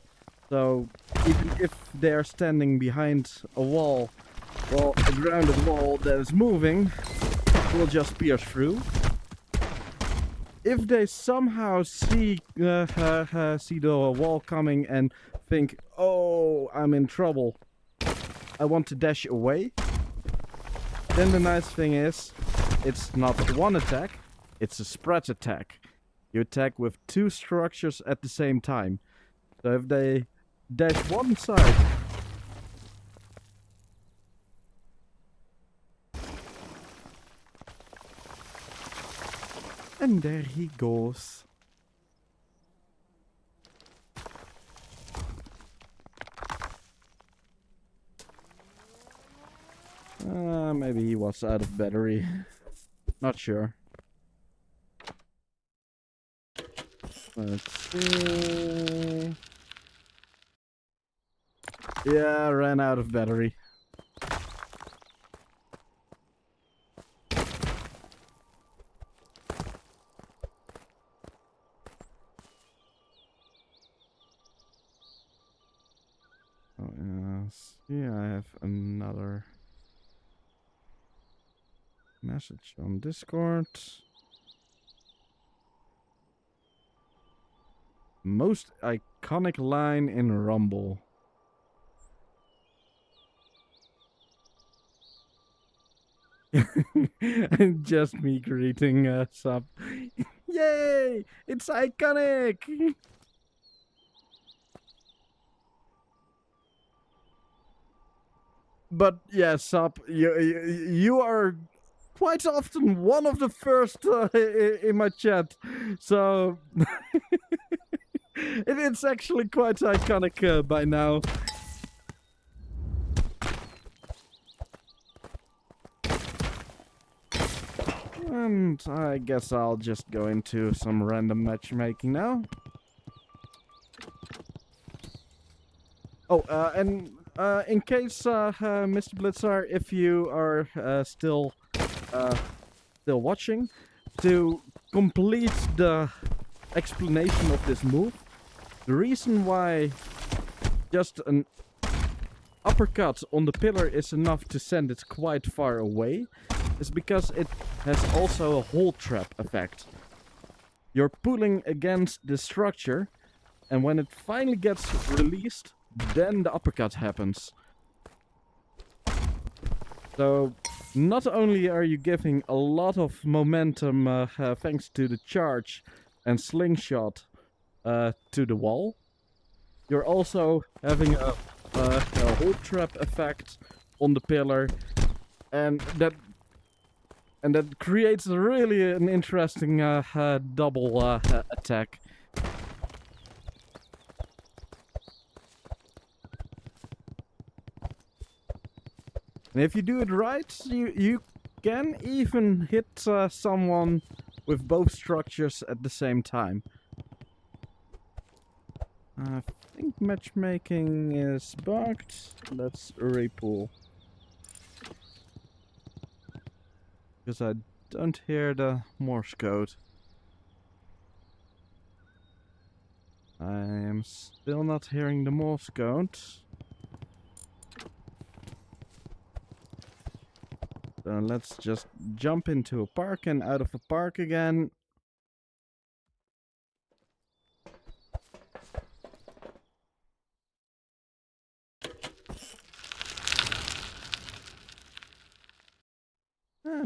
So even if they are standing behind a wall, well, a grounded wall that is moving will just pierce through. If they somehow see the wall coming and think, "Oh, I'm in trouble, I want to dash away," then the nice thing is, it's not one attack, it's a spread attack. You attack with two structures at the same time. So if they dash one side, and there he goes. Maybe he was out of battery. Not sure. Let's see. Yeah, ran out of battery. Oh, yes. Yeah, I have another message on Discord. Most iconic line in Rumble. Just me greeting sub. Yay! It's iconic! But yeah, sub, you are quite often one of the first in my chat, so it's actually quite iconic by now. And I guess I'll just go into some random matchmaking now. Oh, and in case, Mr. Blitzar, if you are still watching, to complete the explanation of this move, the reason why just an uppercut on the pillar is enough to send it quite far away is because it has also a hold trap effect. You're pulling against the structure, and when it finally gets released, then the uppercut happens. So not only are you giving a lot of momentum thanks to the charge and slingshot to the wall, you're also having a hold trap effect on the pillar, and that creates really an interesting double attack. And if you do it right, you can even hit someone with both structures at the same time. I think matchmaking is bugged. Let's repool. Because I don't hear the Morse code. I am still not hearing the Morse code. So let's just jump into a park and out of a park again.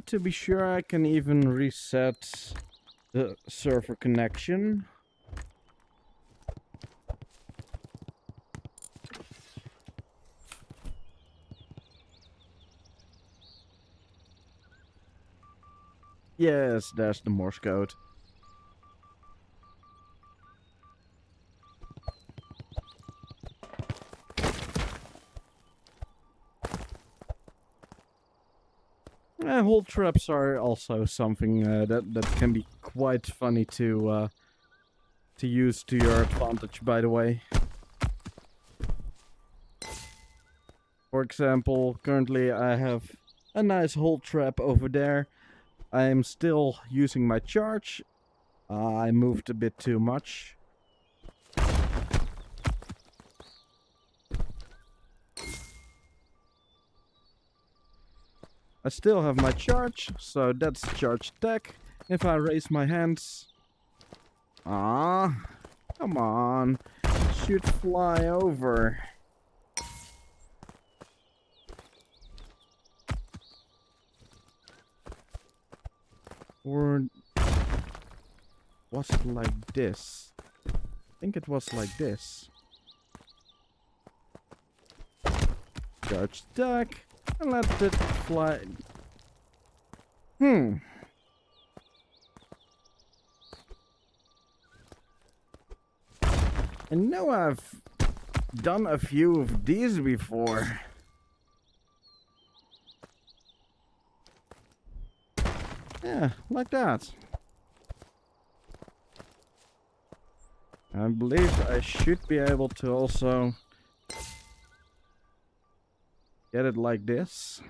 To be sure, I can even reset the server connection. Yes, there's the Morse code. Hold traps are also something that can be quite funny to use to your advantage, by the way. For example, currently I have a nice hold trap over there, I'm still using my charge. I moved a bit too much. I still have my charge, so that's charge attack. If I raise my hands... come on. It should fly over. Or... was it like this? I think it was like this. Charge attack. And let it fly. And now I've done a few of these before. Yeah, like that. I believe I should be able to also get it like this.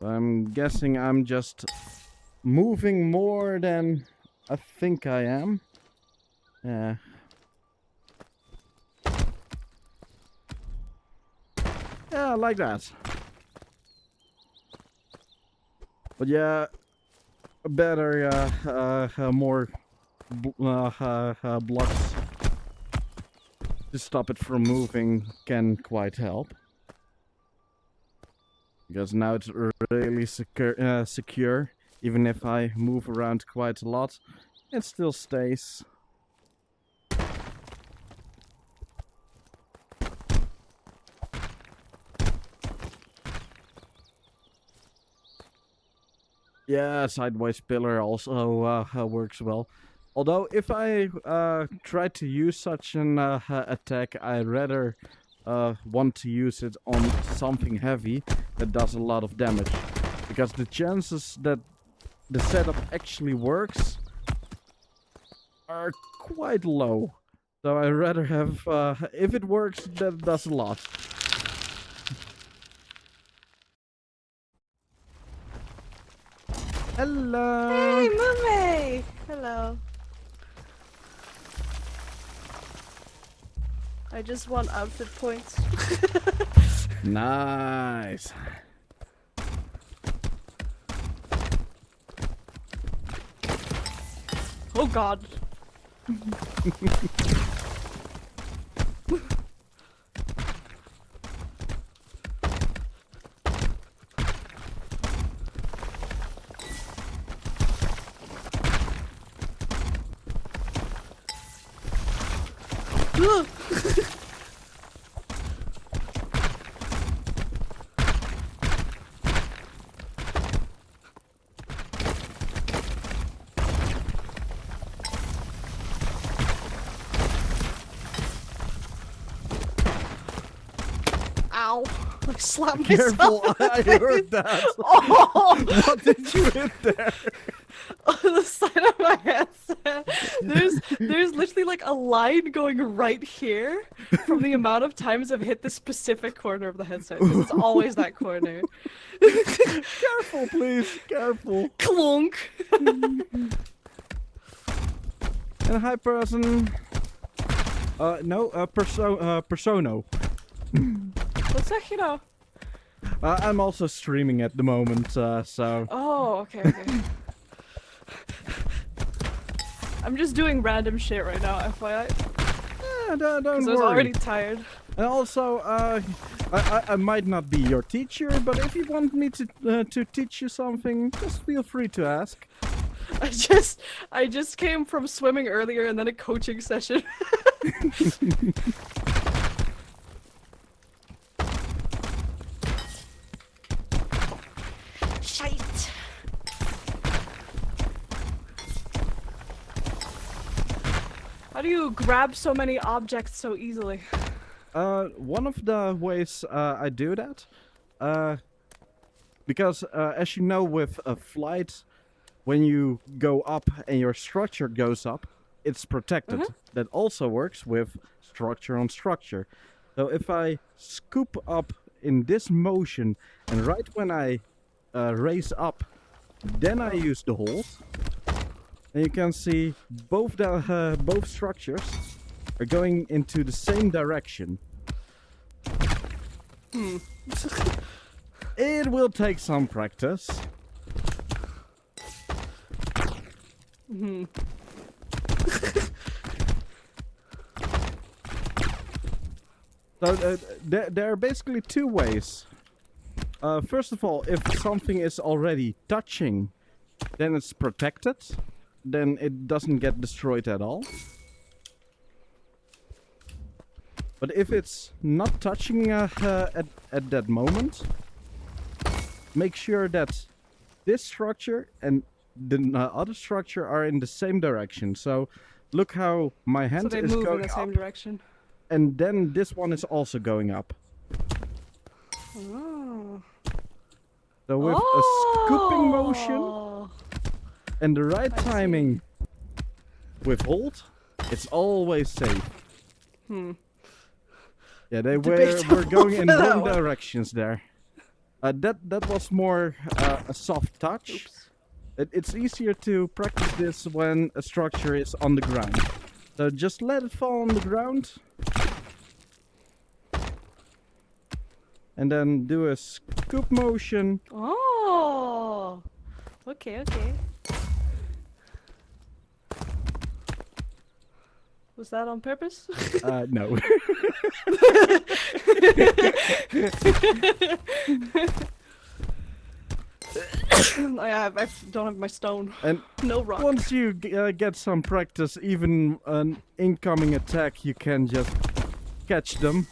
I'm guessing I'm just moving more than I think I am. Yeah. Yeah, like that. But yeah, better, more blocks to stop it from moving can quite help. Because now it's really secure. Even if I move around quite a lot, it still stays. Yeah, sideways pillar also works well. Although if I try to use such an attack, I rather want to use it on something heavy that does a lot of damage. Because the chances that the setup actually works are quite low. So I rather have, if it works, that does a lot. Hello! Hey, Mume! Hello. I just want outfit points. Nice. Oh god. Ow. I slapped Careful, myself. I heard that. Oh! What did you hit there? On the side of my headset. There's literally like a line going right here from the amount of times I've hit the specific corner of the headset. 'Cause it's always that corner. Careful, please. Careful. Clunk! And hi, person. No, Persono. What's that, you know? I'm also streaming at the moment, so... Oh, okay. I'm just doing random shit right now, FYI. Yeah, don't Because I was worry. already tired. And also, I might not be your teacher, but if you want me to teach you something, just feel free to ask. I just came from swimming earlier and then a coaching session. Shite. How do you grab so many objects so easily? One of the ways I do that, because as you know with a flight, when you go up and your structure goes up, it's protected. That also works with structure on structure. So if I scoop up in this motion, and right when I raise up, then I use the hold, and you can see both structures are going into the same direction. It will take some practice. So there are basically two ways. First of all, if something is already touching, then it's protected. Then it doesn't get destroyed at all. But if it's not touching at that moment, make sure that this structure and the other structure are in the same direction. So look how my hand So they is move in going the same up, direction. and then this one is also going up. Oh. So with a scooping motion Oh. and the right I see. timing with hold, it's always safe. Yeah, they were Debatable going in for that wrong one. directions there. That was more a soft touch. Oops. It's easier to practice this when a structure is on the ground. So just let it fall on the ground. And then do a scoop motion. Oh. Okay, okay. Was that on purpose? No. I don't have my stone. And No rock. once you get some practice, even an incoming attack, you can just catch them.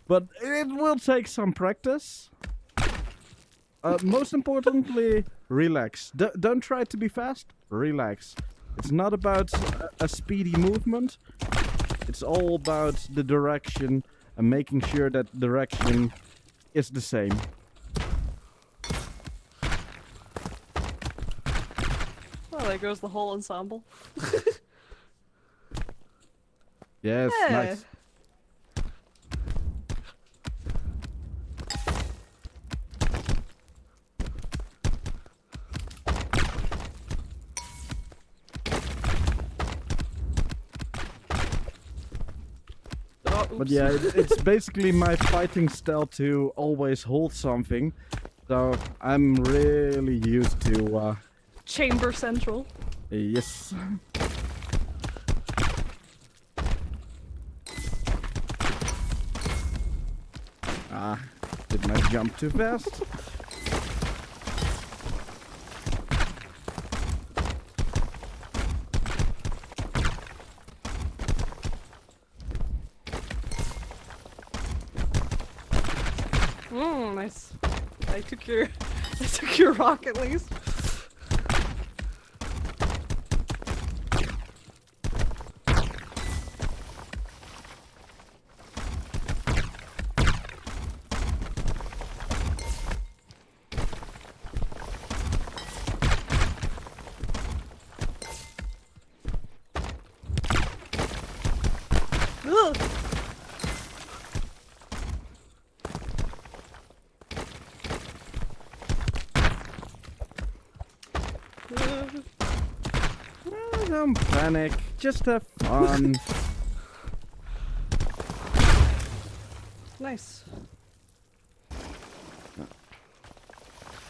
But it will take some practice. Most importantly, relax. Don't try to be fast. Relax. It's not about a speedy movement. It's all about the direction and making sure that direction is the same. Well, there goes the whole ensemble. Yes, Yeah. nice. Oh, But oops. yeah, it's basically my fighting style to always hold something. So I'm really used to, Chamber Central. yes. Didn't I jump too fast? Nice. I took your rock at least. Ugh. Don't panic. Just have fun. Nice.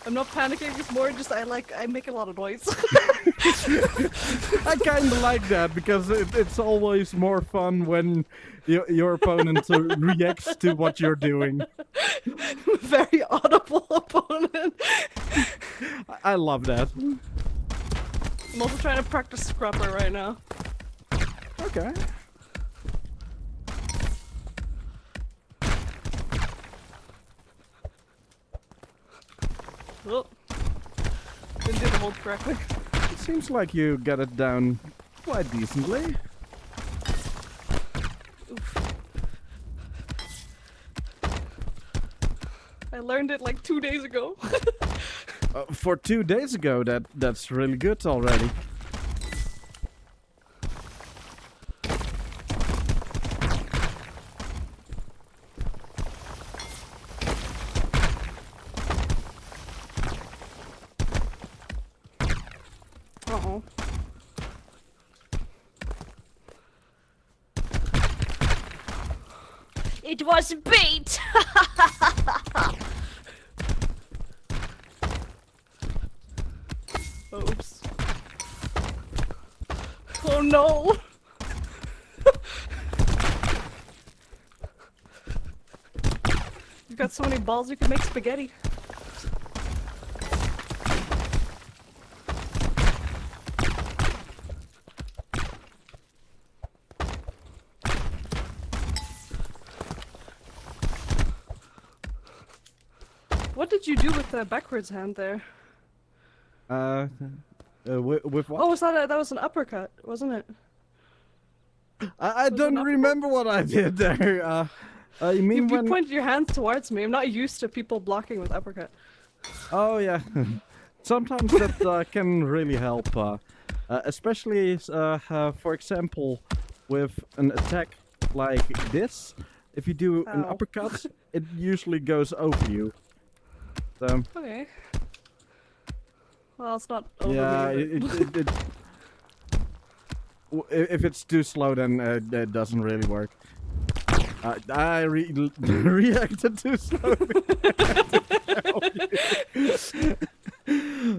I'm not panicking, it's more just I make a lot of noise. I kind of like that because it's always more fun when your opponent reacts to what you're doing. Very audible opponent. I love that. I'm also trying to practice scrapper right now. Okay. Oh. Didn't do the hold correctly. It seems like you got it down quite decently. Oof. I learned it like 2 days ago. For 2 days ago, that's really good already. It was bait! Oops. Oh no! You've got so many balls you can make spaghetti. What did you do with the backwards hand there? With what? Oh, that was an uppercut, wasn't it? I was don't an uppercut? remember what I did there. You mean You when? pointed your hands towards me. I'm not used to people blocking with uppercut. Oh yeah. Sometimes that can really help, especially for example, with an attack like this. If you do an Ow. uppercut, it usually goes over you. So Okay. Well, it's not over yeah, me. but- if it's too slow, then it doesn't really work. I reacted too slowly.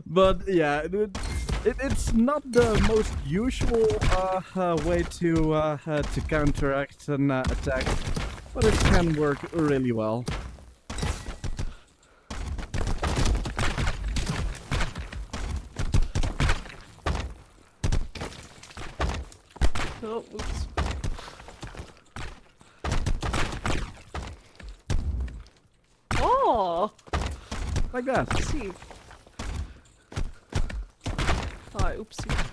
But yeah, it's not the most usual way to counteract an attack, but it can work really well. Oh, oops. Oh! Like that. Oopsie. Oh, oopsie.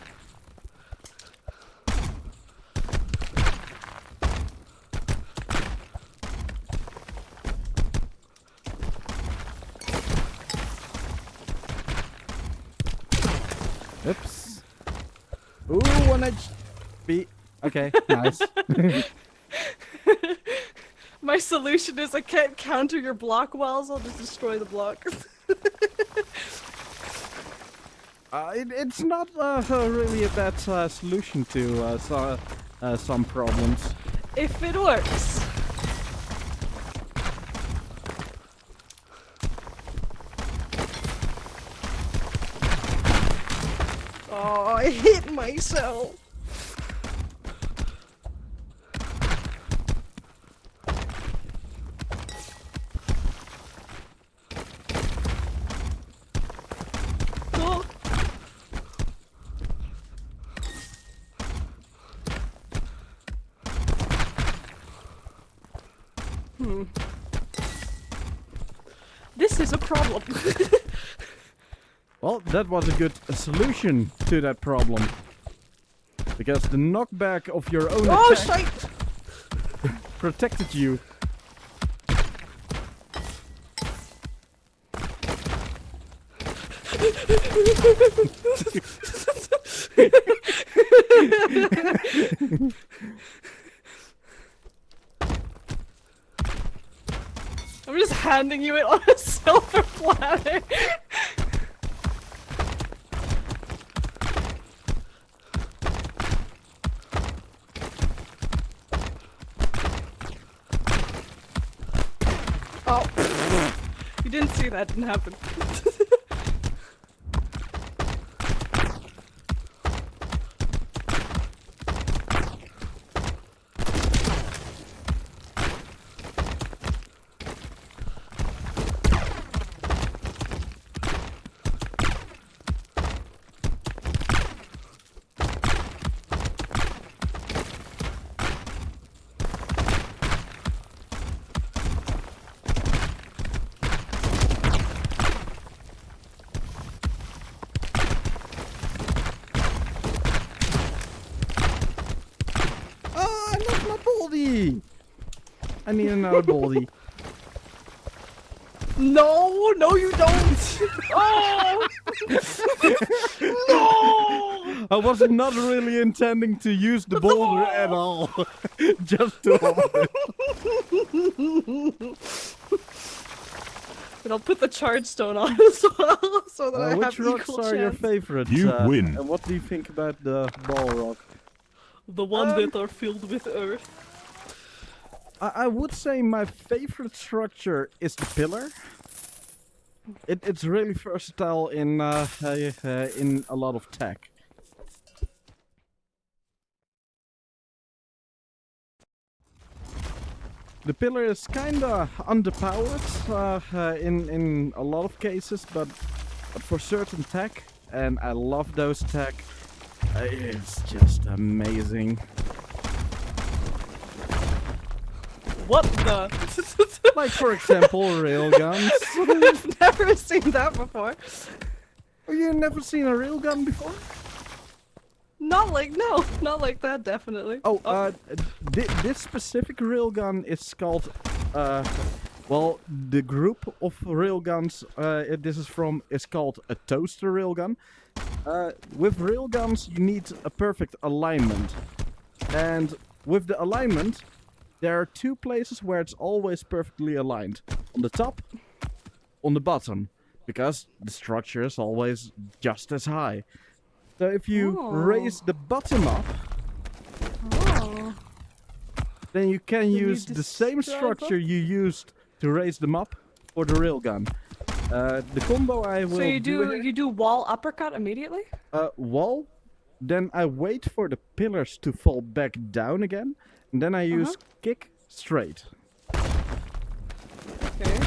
Oops. Ooh, 1 HP. Okay, nice. My solution is I can't counter your block wells, I'll just destroy the block. It's not really a bad solution to some problems. If it works. Oh, I hit myself. Oh. This is a problem. Well, that was a good solution to that problem. Because the knockback of your own Oh, attack shite! protected you. I'm just handing you it on a silver platter. Oh, you didn't see that, didn't happen. Oh, I lost my baldy! I need another baldy. No, no, you don't. Oh, no. I was not really intending to use the boulder at all. Just to hold it. And I'll put the charge stone on as well, so that I have Which rocks equal are your chance. favorite? You win. And what do you think about the ball rock? The ones that are filled with earth. I would say my favorite structure is the pillar. It's really versatile in a lot of tech. The pillar is kinda underpowered in a lot of cases, but for certain tech, and I love those tech, it's just amazing. What the? Like for example, railguns. I've never seen that before. You never seen a railgun before? Not like not like that. Definitely. Oh, this specific railgun is called, well, the group of railguns this is called a toaster railgun. With railguns, you need a perfect alignment, and with the alignment, there are two places where it's always perfectly aligned: on the top, on the bottom, because the structure is always just as high. So if you raise the bottom up, then you can use the same structure you used to raise them up for the railgun. The combo I will So you do you do wall uppercut immediately? wall, then I wait for the pillars to fall back down again, and then I use kick straight. Okay.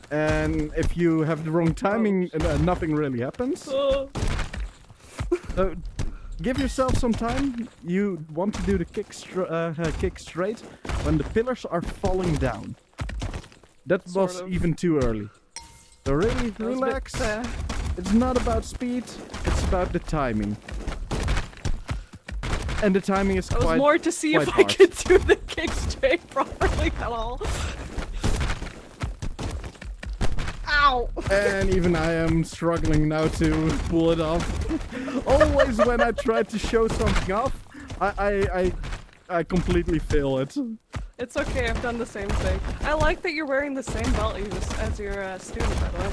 And if you have the wrong timing, nothing really happens. So give yourself some time. You want to do the kick straight when the pillars are falling down. That was even too early. So really relax. It's not about speed, it's about the timing. And the timing is It was quite more to see if I hard. could do the kick straight properly at all. Ow! And even I am struggling now to pull it off. Always when I try to show something off, I completely fail it. It's okay, I've done the same thing. I like that you're wearing the same belt as your student, by the way.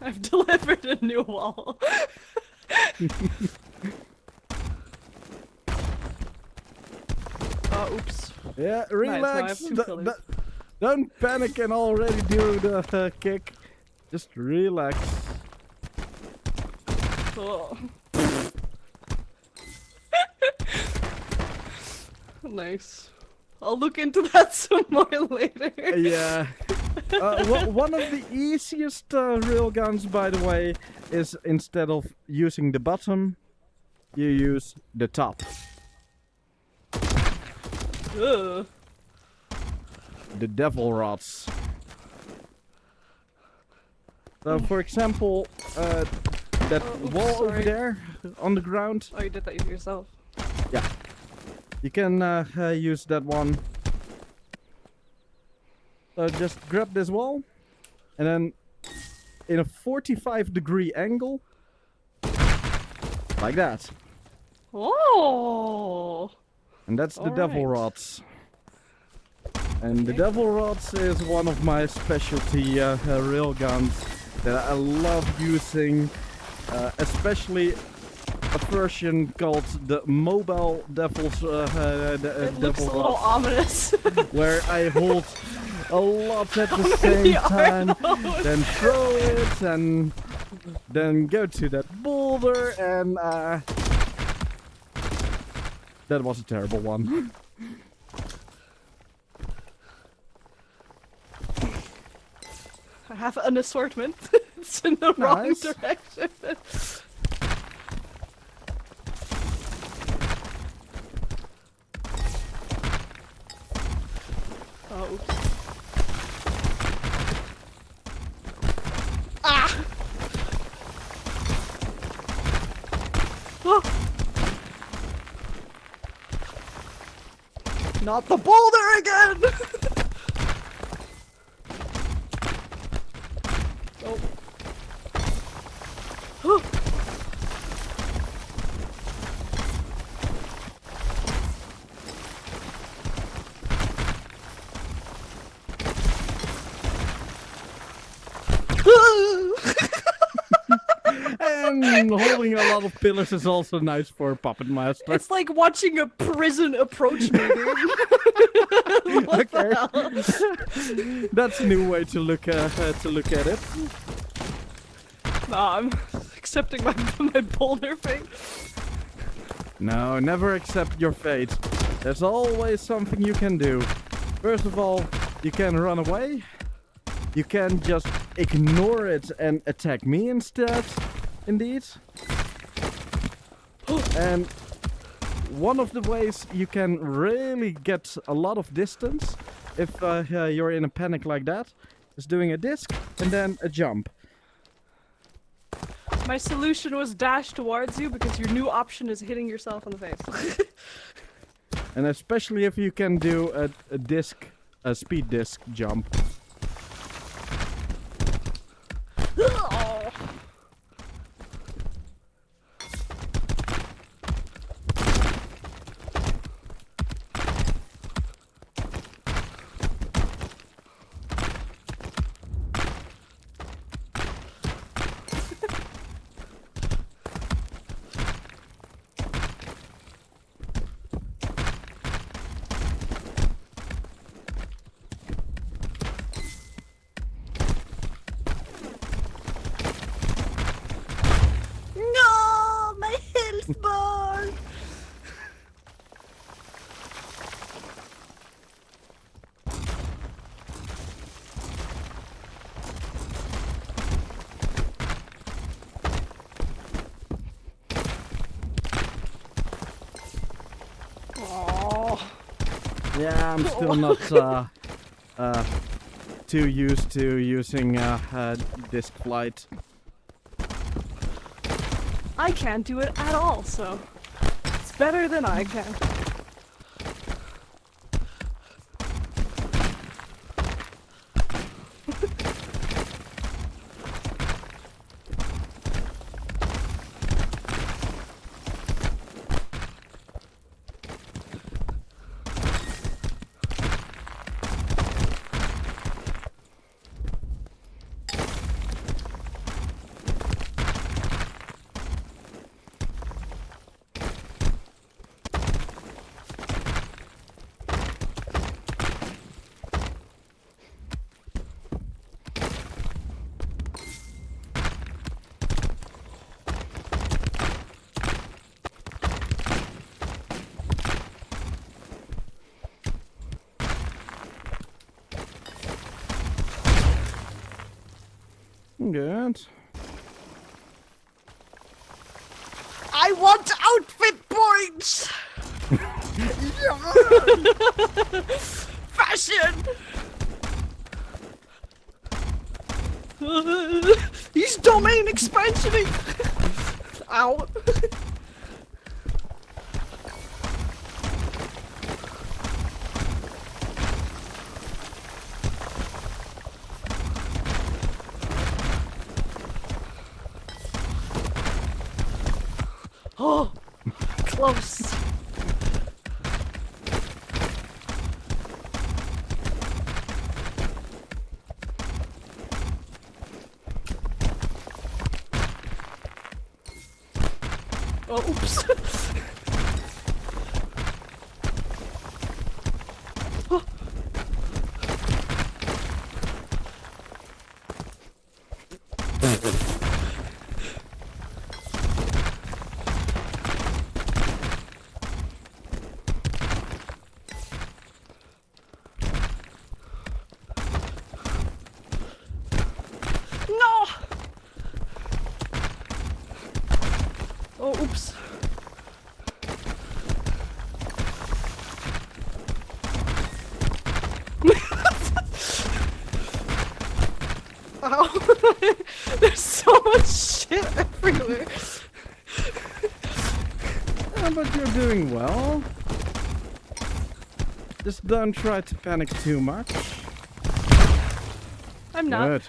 I've delivered a new wall. Oh, oops. Yeah, Nice, now I relax. have two pillars. Don't panic and already do the kick. Just relax. Oh. Nice. I'll look into that some more later. Yeah. One of the easiest railguns, by the way, is instead of using the bottom, you use the top. Ugh. The devil rods. So, for example, that wall over sorry. there on the ground, Oh, you did that yourself. yeah. You can use that one. So just grab this wall, and then in a 45-degree angle, like that. Oh! And that's the devil Alright. rods. And the Okay. devil rods is one of my specialty railguns that I love using, especially a version called the mobile devil's It looks a devil little rods, ominous. where I hold a lot at the many same are time, those? then throw it, and then go to that boulder, and that was a terrible one. I have an assortment. It's in the wrong Nice. direction. Oh, oops. Ah! Oh. Not the boulder again! Oh. And holding a lot of pillars is also nice for a puppet master. It's like watching a prison approach me, dude. What the hell? That's a new way to look at it. Nah, I'm accepting my boulder fate. No, never accept your fate. There's always something you can do. First of all, you can run away. You can just ignore it and attack me instead. Indeed. And one of the ways you can really get a lot of distance if you're in a panic like that is doing a disc and then a jump. My solution was dash towards you because your new option is hitting yourself in the face. And especially if you can do a speed disc jump. Oh. No, my health bar. Oh. Yeah, I'm still not too used to using disc flight. I can't do it at all, so it's better than I can. Good. I want outfit points! Fashion! He's domain expansioning! Ow. Oh, close. Oh, oops. Oh. No! Oh, oops. Ow. There's so much shit everywhere. Yeah, but you're doing well. Just don't try to panic too much. I'm not. Good.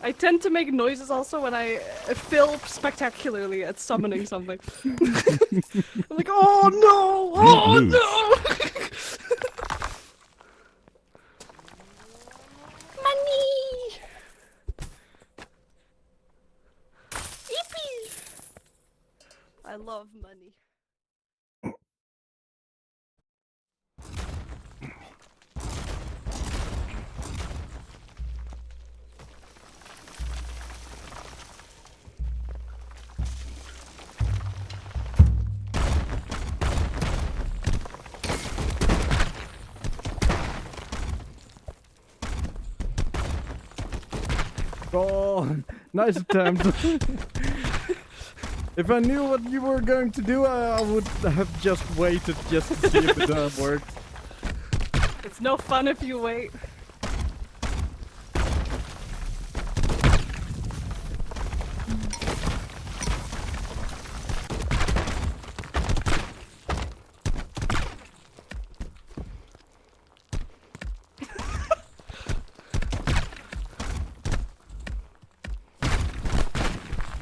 I tend to make noises also when I fail spectacularly at summoning something. I'm like, oh no! Oh Loose. no! Money! I love money. Oh, nice attempt. If I knew what you were going to do, I would have just waited just to see if it worked. It's no fun if you wait.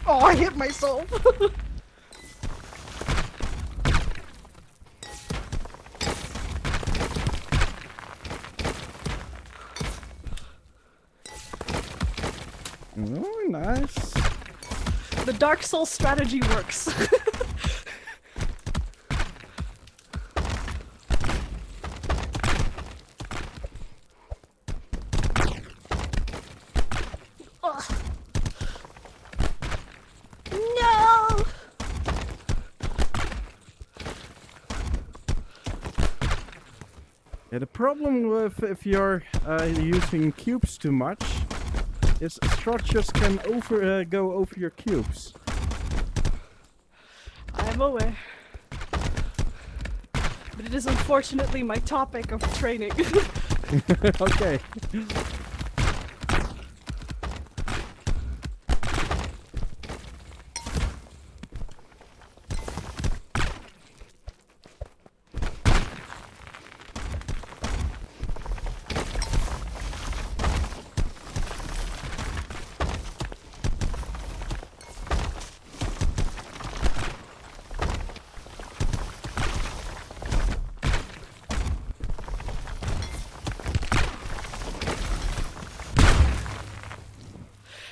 Oh, I hit myself! Oh, nice. The Dark Souls strategy works. Ugh. No! Yeah, the problem with if you're using cubes too much is structures can go over your cubes. I'm aware. But it is unfortunately my topic of training. Okay.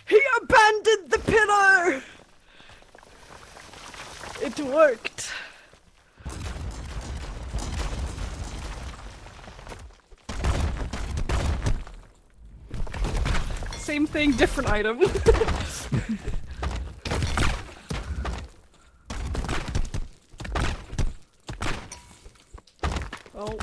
He abandoned the pillar! It worked. Same thing, different item. Oh.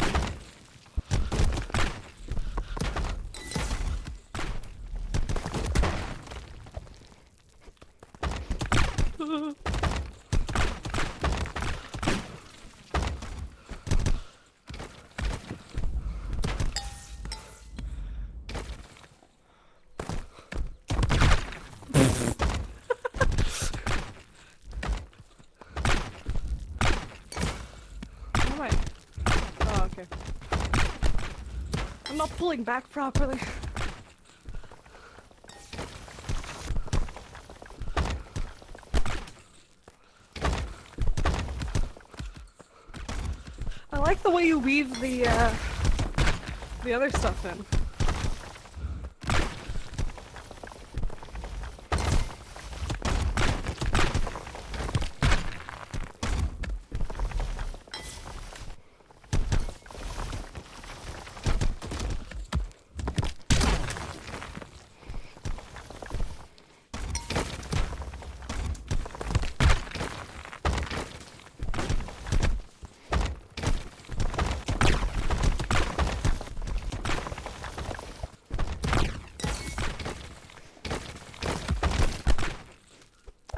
Am I? Oh, okay. I'm not pulling back properly. I like the way you weave the other stuff in.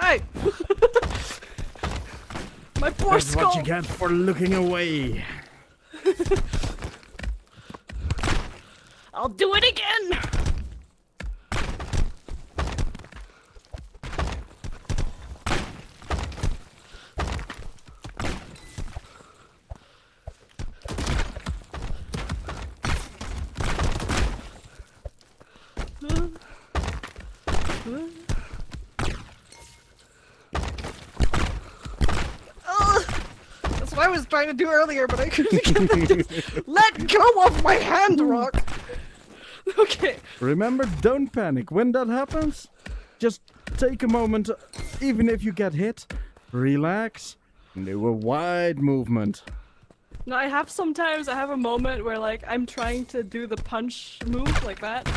Hey! My poor That's skull! what you get for looking away. I'll do it again! That's what I was trying to do earlier, but I couldn't get it. Let go of my hand, Rock! Okay. Remember, don't panic. When that happens, just take a moment, even if you get hit, relax, and do a wide movement. No, I have a moment where like I'm trying to do the punch move like that,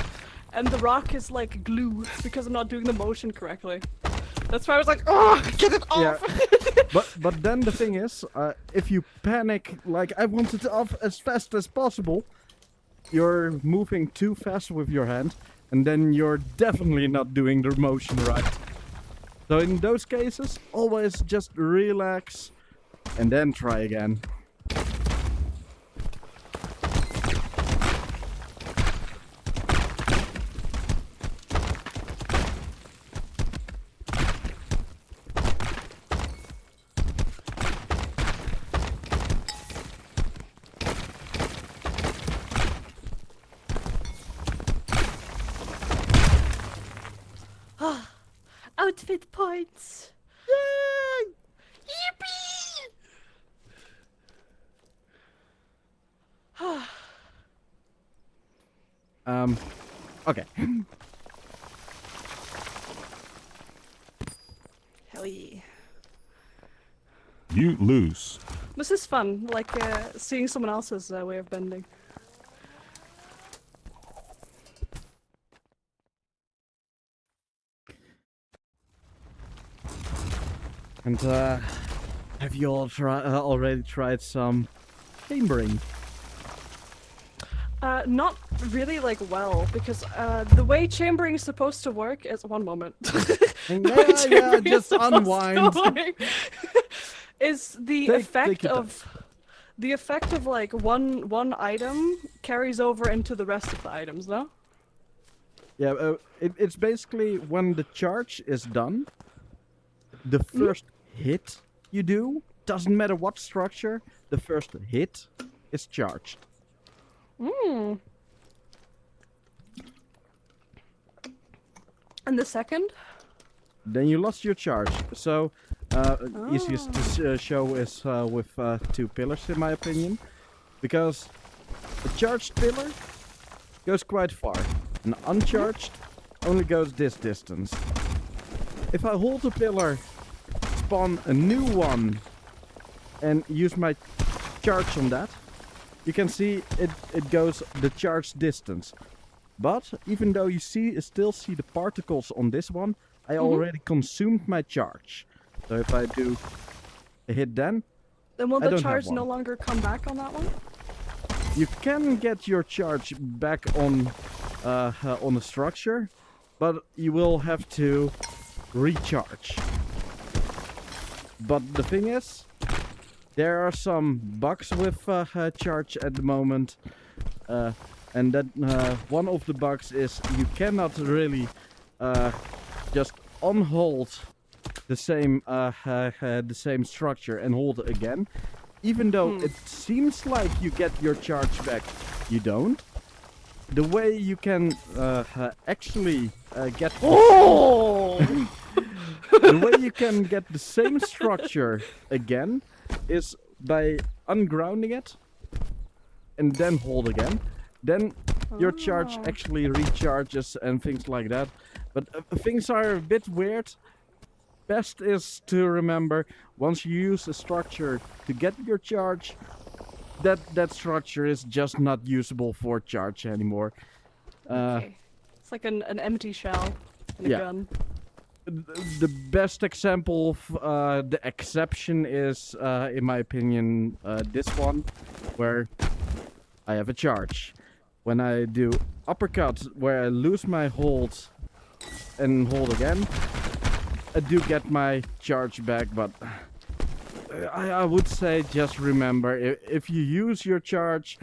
and the rock is like glue because I'm not doing the motion correctly. That's why I was like, oh, get it off! Yeah. But then the thing is, if you panic, like I want it off as fast as possible, you're moving too fast with your hand, and then you're definitely not doing the motion right. So in those cases, always just relax, and then try again. Outfit points! Yay! Yippee! Okay. Hell yeah. You lose. This is fun, like seeing someone else's way of bending. And have you all already tried some chambering? Not really like well, because the way chambering is supposed to work is one moment. Yeah, Chambering is just supposed to unwind. work is the Take effect your time. of the effect of like one item carries over into the rest of the items, no? Yeah, it's basically when the charge is done, the first hit you do, doesn't matter what structure, the first hit is charged. Hmm. And the second? Then you lost your charge. So, easiest to show is with two pillars, in my opinion. Because a charged pillar goes quite far. An uncharged only goes this distance. If I hold a pillar, spawn a new one, and use my charge on that, you can see it goes the charge distance. But even though you still see the particles on this one, I already consumed my charge. So if I do a hit then Then will I the don't have charge no one. longer come back on that one? you can get your charge back on the structure, but you will have to recharge. But the thing is, there are some bugs with charge at the moment, and that one of the bugs is you cannot really just unhold the same structure and hold it again. Even though it seems like you get your charge back, you don't. The way you can actually get the way you can get the same structure again is by ungrounding it and then hold again. Then your charge actually recharges and things like that. But things are a bit weird. Best is to remember, once you use a structure to get your charge, that structure is just not usable for charge anymore. Okay. It's like an empty shell in a Yeah. gun. The best example of the exception is, in my opinion, this one, where I have a charge. When I do uppercut, where I lose my hold and hold again, I do get my charge back, but I would say just remember, if you use your charge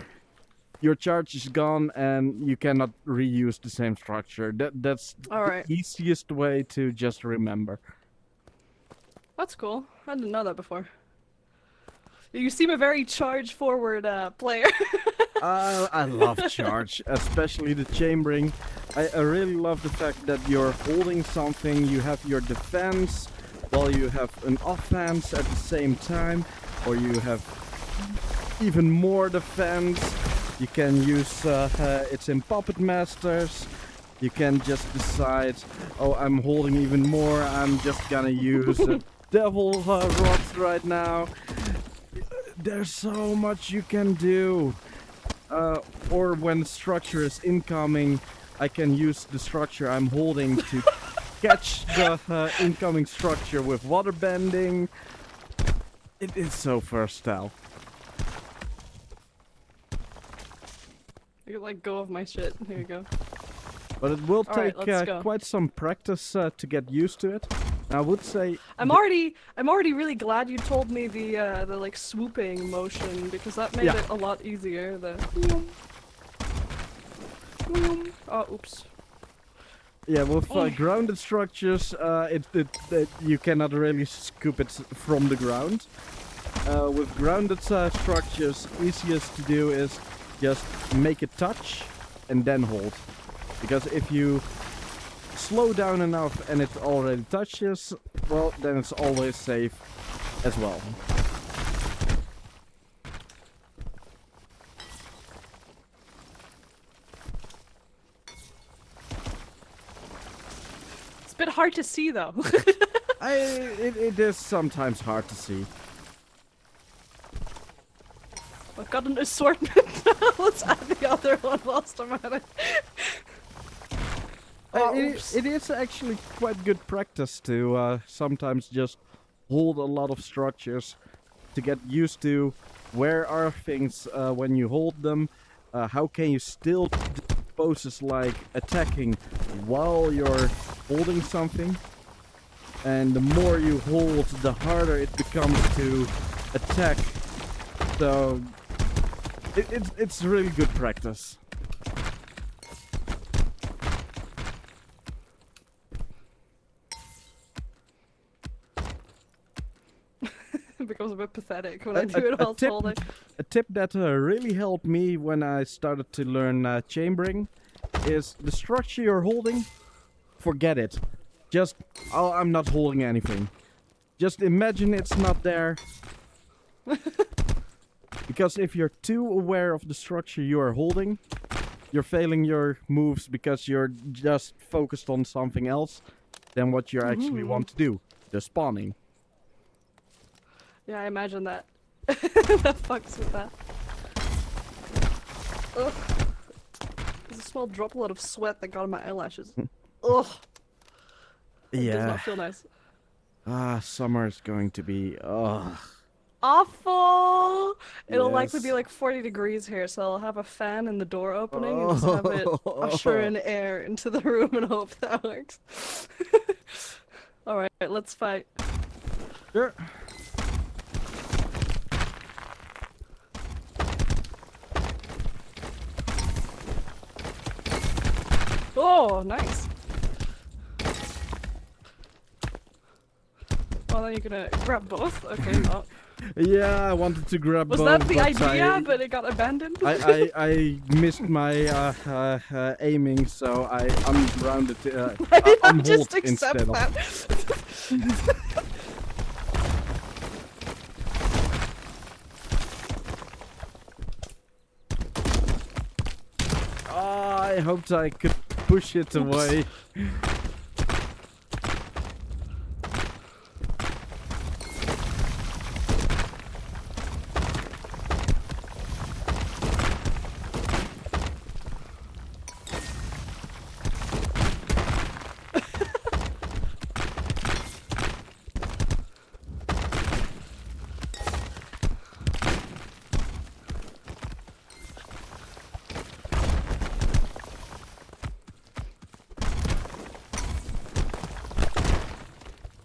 is gone and you cannot reuse the same structure. That's Alright. the easiest way to just remember. That's cool. I didn't know that before. You seem a very charge-forward player. I love charge, especially the chambering. I really love the fact that you're holding something, you have your defense, while you have an offense at the same time, or you have even more defense. You can use, it's in Puppet Masters. You can just decide, oh, I'm holding even more, I'm just gonna use devil rods right now. There's so much you can do. Or when structure is incoming, I can use the structure I'm holding to catch the incoming structure with water bending. It is so versatile. You can like go of my shit. Here you go. But it will Alright, take let's go. quite some practice to get used to it. I would say I'm already really glad you told me the like swooping motion because that made Yeah. it a lot easier. Oh, oops. yeah, with grounded structures, you cannot really scoop it from the ground. With grounded structures, easiest to do is just make it touch and then hold. Because if you slow down enough and it already touches, well, then it's always safe as well. It's a bit hard to see though. It is sometimes hard to see. I've got an assortment. Let's add the other one whilst I'm at it. Oh, oops. It is actually quite good practice to sometimes just hold a lot of structures to get used to where are things when you hold them, how can you still do poses like attacking while you're holding something, and the more you hold, the harder it becomes to attack. So it's really good practice. It becomes a bit pathetic when I do it whilst holding. A tip that really helped me when I started to learn chambering is the structure you're holding, forget it. Just, oh, I'm not holding anything. Just imagine it's not there. Because if you're too aware of the structure you are holding, you're failing your moves because you're just focused on something else than what you actually want to do, the spawning. Yeah, I imagine that. That fucks with that. Ugh. There's a small droplet of sweat that got on my eyelashes. Ugh. It does not feel nice. Summer is going to be, Awful! It'll likely Yes. be like 40 degrees here, so I'll have a fan in the door opening and just have it usher in air into the room and hope that works. Alright, let's fight. Sure. Oh, nice! Oh, then you're gonna grab both? Okay, oh. Yeah, I wanted to grab Was both, that the but idea, but it got abandoned? I missed my aiming, so I unrounded Why did I unhold just accept instead of. that? I hoped I could push it away.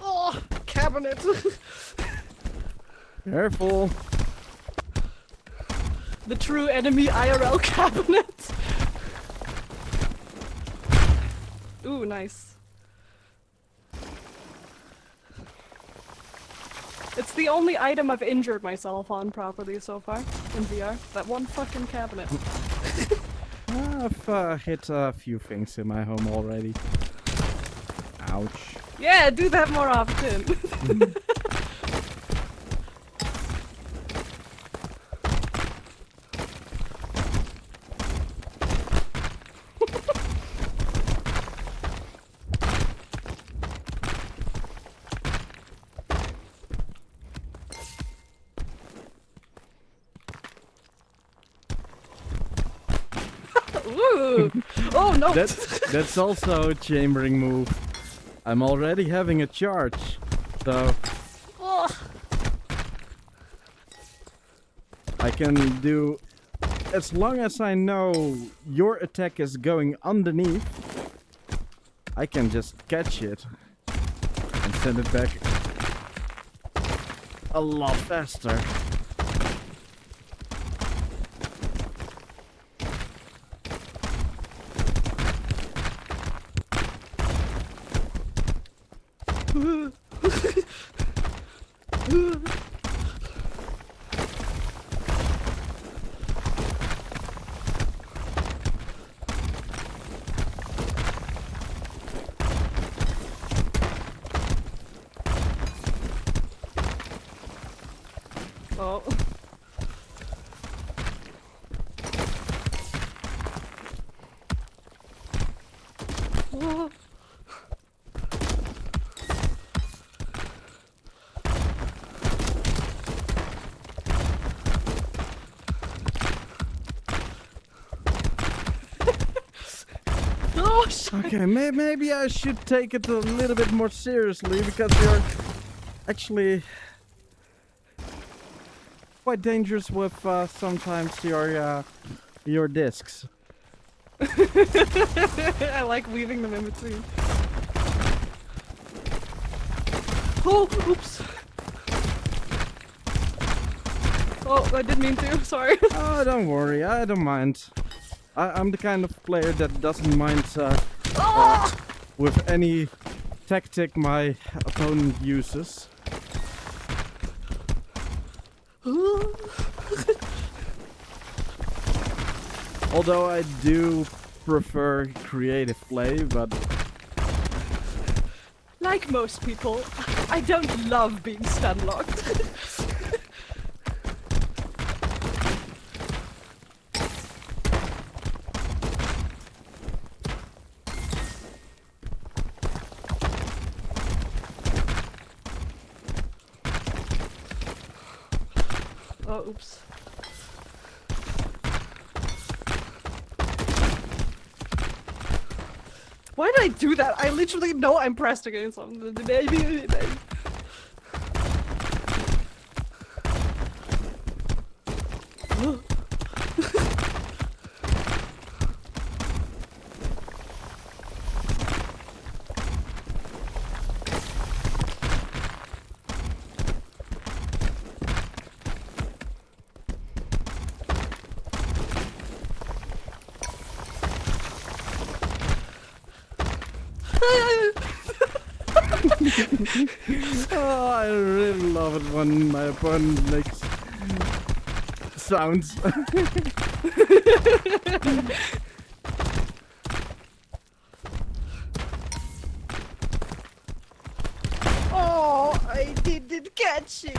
Oh, cabinet! Careful. The true enemy IRL cabinet! Ooh, nice. It's the only item I've injured myself on properly so far in VR. That one fucking cabinet. I've hit a few things in my home already. Ouch. Yeah, do that more often. Ooh. Oh no. That's also a chambering move. I'm already having a charge, so Oh. I can do, as long as I know your attack is going underneath, I can just catch it and send it back a lot faster. Oh. Oh. Oh, shit. Okay, maybe I should take it a little bit more seriously, because you're actually quite dangerous with sometimes your discs. I like weaving them in between. Oh, oops. Oh, I didn't mean to. Sorry. Oh, don't worry, I don't mind. I'm the kind of player that doesn't mind Oh! with any tactic my opponent uses. Although I do prefer creative play, but Like most people, I don't love being stun-locked. Oh, oops. Why did I do that? I literally know I'm pressed against something. oh, I really love it when my opponent makes sounds. Oh, I didn't catch it.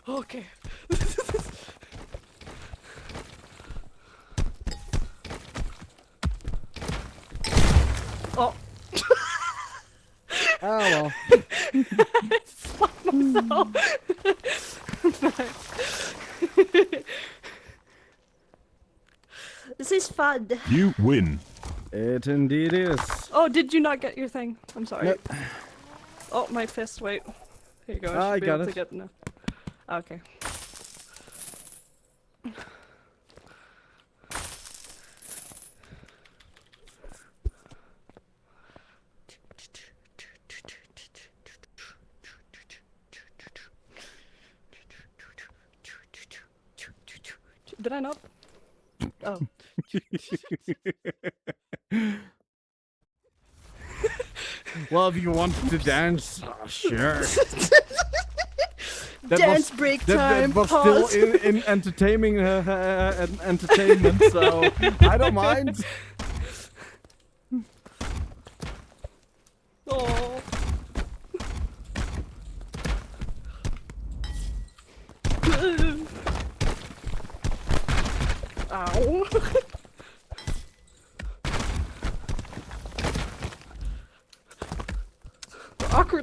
Okay. Oh. Oh well. I slapped myself. This is fun. You win. It indeed is. Oh, did you not get your thing? I'm sorry. Nope. Oh, my fist. Wait. Here you go. I I should be got able to it. get no. Okay. Did I not? Oh. Well, if you wanted to dance, sure. Dance break that time. was pause. still in entertaining entertainment, so I don't mind. Oh. Ow.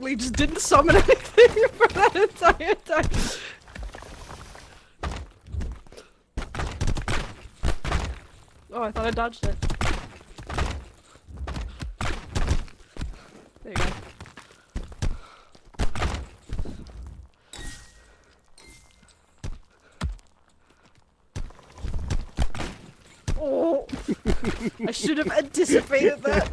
deliberately just didn't summon anything for that entire time. Oh, I thought I dodged it. There you go. Oh! I should have anticipated that.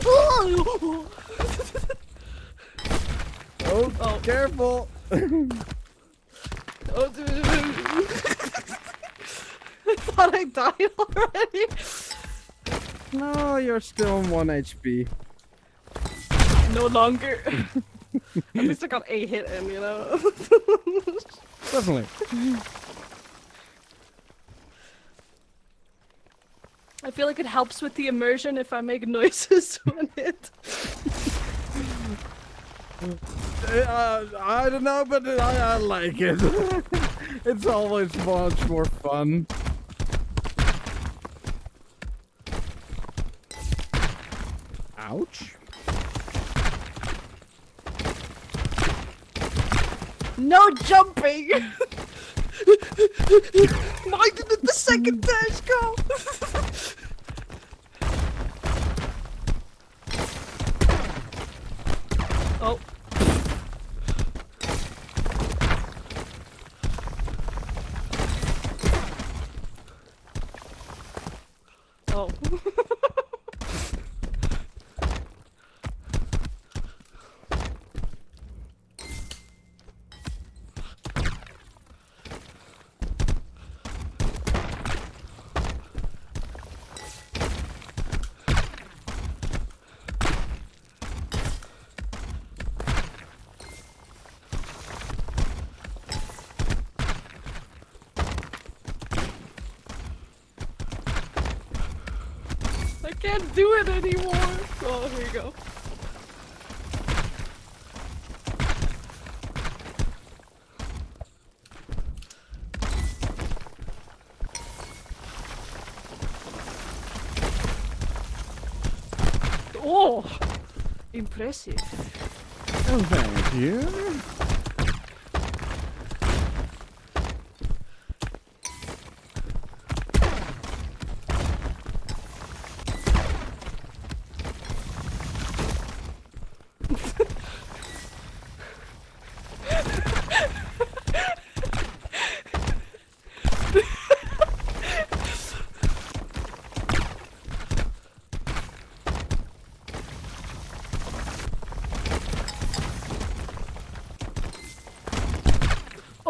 Oh! Oh, careful! Oh, dude. I thought I died already. No, you're still on 1 HP. No longer. At least I got a hit in, you know? Definitely. I feel like it helps with the immersion if I make noises when hit. I don't know, but I like it. It's always much more fun. Ouch. No jumping! Why didn't the second dash go? Oh. Oh. I can't do it anymore. Oh, here you go. Oh, impressive. Oh, thank you.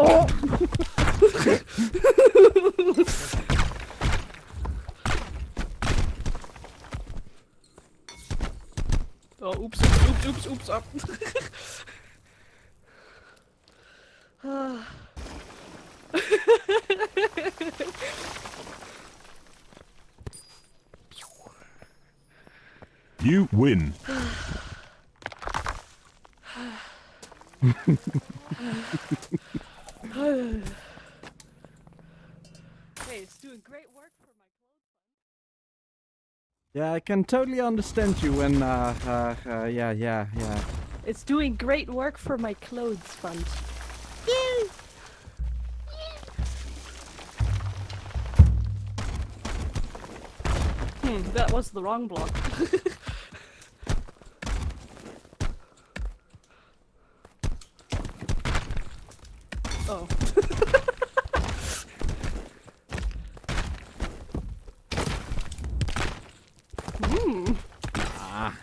Oh! Oh, oops, up. You win. Hey, it's doing great work for my clothes. Yeah, I can totally understand you when, yeah. It's doing great work for my clothes fund. That was the wrong block. Oh. Ah.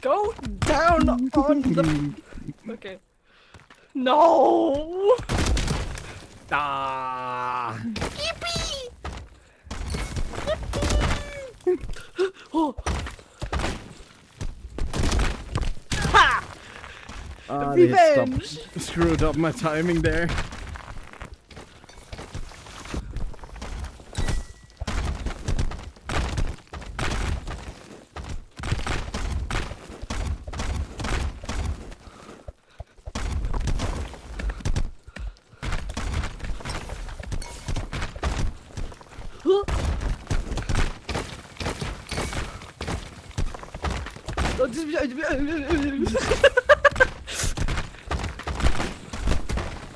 Go down on the. Okay. No. Ah! Yippee! Oh. Ha! They Revenge! screwed up my timing there.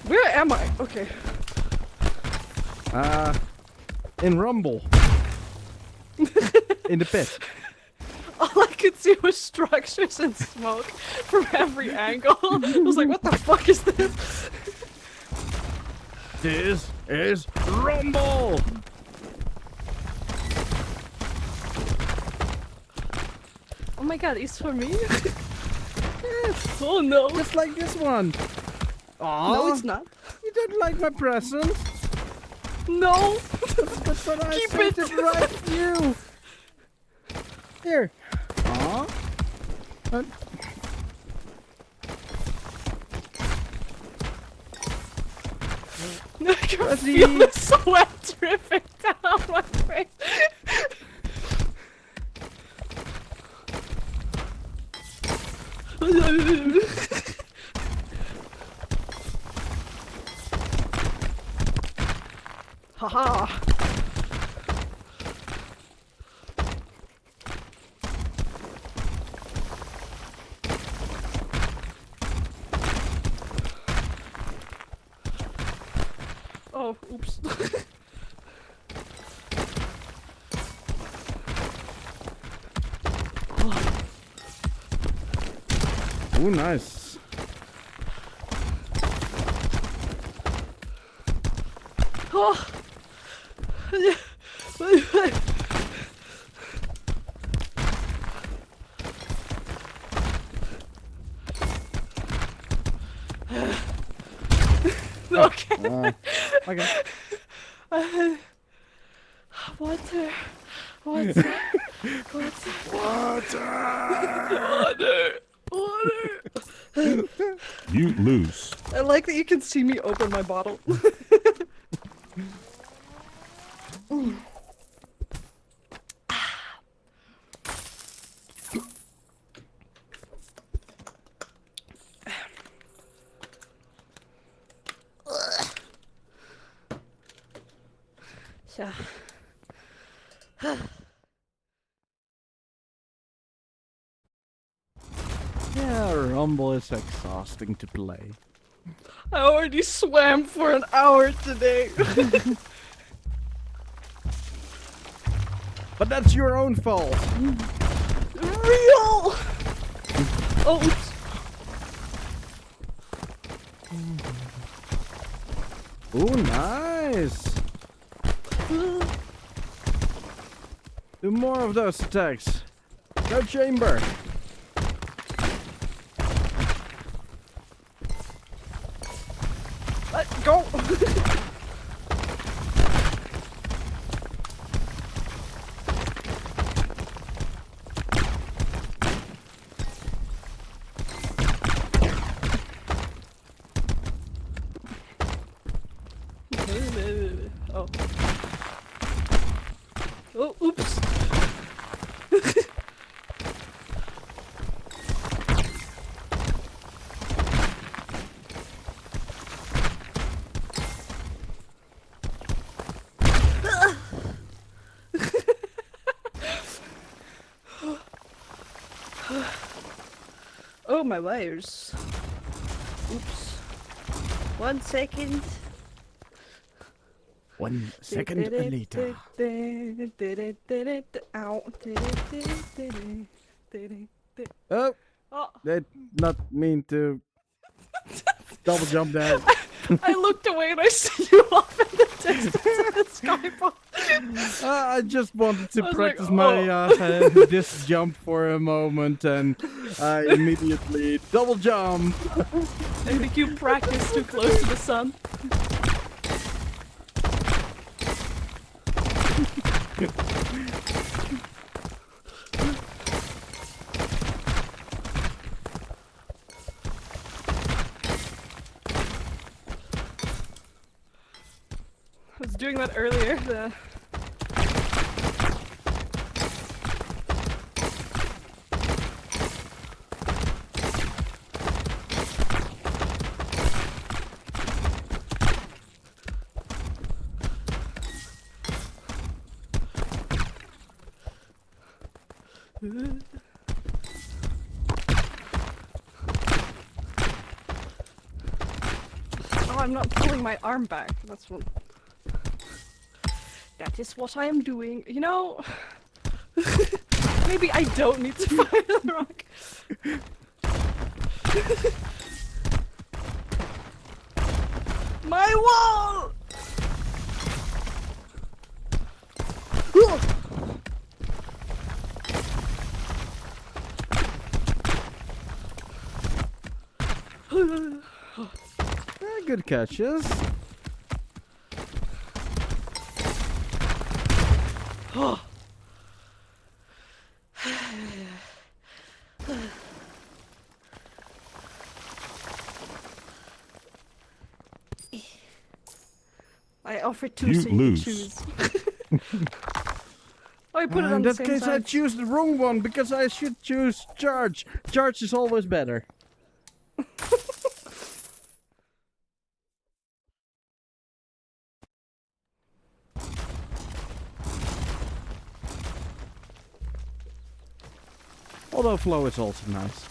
Where am I? Okay. In Rumble. In the pit. All I could see was structures and smoke from every angle. I was like, what the fuck is this? This is Rumble! Oh my god, it's for me? Oh no. Just like this one. Aw, No, it's not. you don't like my present? No. That's what I Keep sent it. it right to you. Here. Aw. I can feel the sweat dripping down my face. Haha. Oh, oops. Ooh, nice. Oh. Okay. Okay. Water. Water. Water. You lose. I like that you can see me open my bottle. Yeah. Yeah, Rumble is exhausting to play. I already swam for an hour today. But that's your own fault. Real. Oh, oops. Ooh, nice. Do more of those attacks. Go chamber. Let go. Oh. Oh, oops. Oh, my wires. Oops. 1 second. 1 second later. Ow. Oh, Oh. did not mean to double jump that. I looked away and I see you off in the distance in the skybox. I just wanted to I was like, practice my this jump for a moment, and I immediately double jump. I think you practiced too close to the sun. I was doing that earlier. Oh, I'm not pulling my arm back. That's what. That is what I am doing. You know, maybe I don't need to fire the rock. My wall! Good catches. I offered two You so you lose. choose. Oh, I put it on In the that same case, I side. choose the wrong one because I should choose charge. Charge is always better. Although flow is also nice.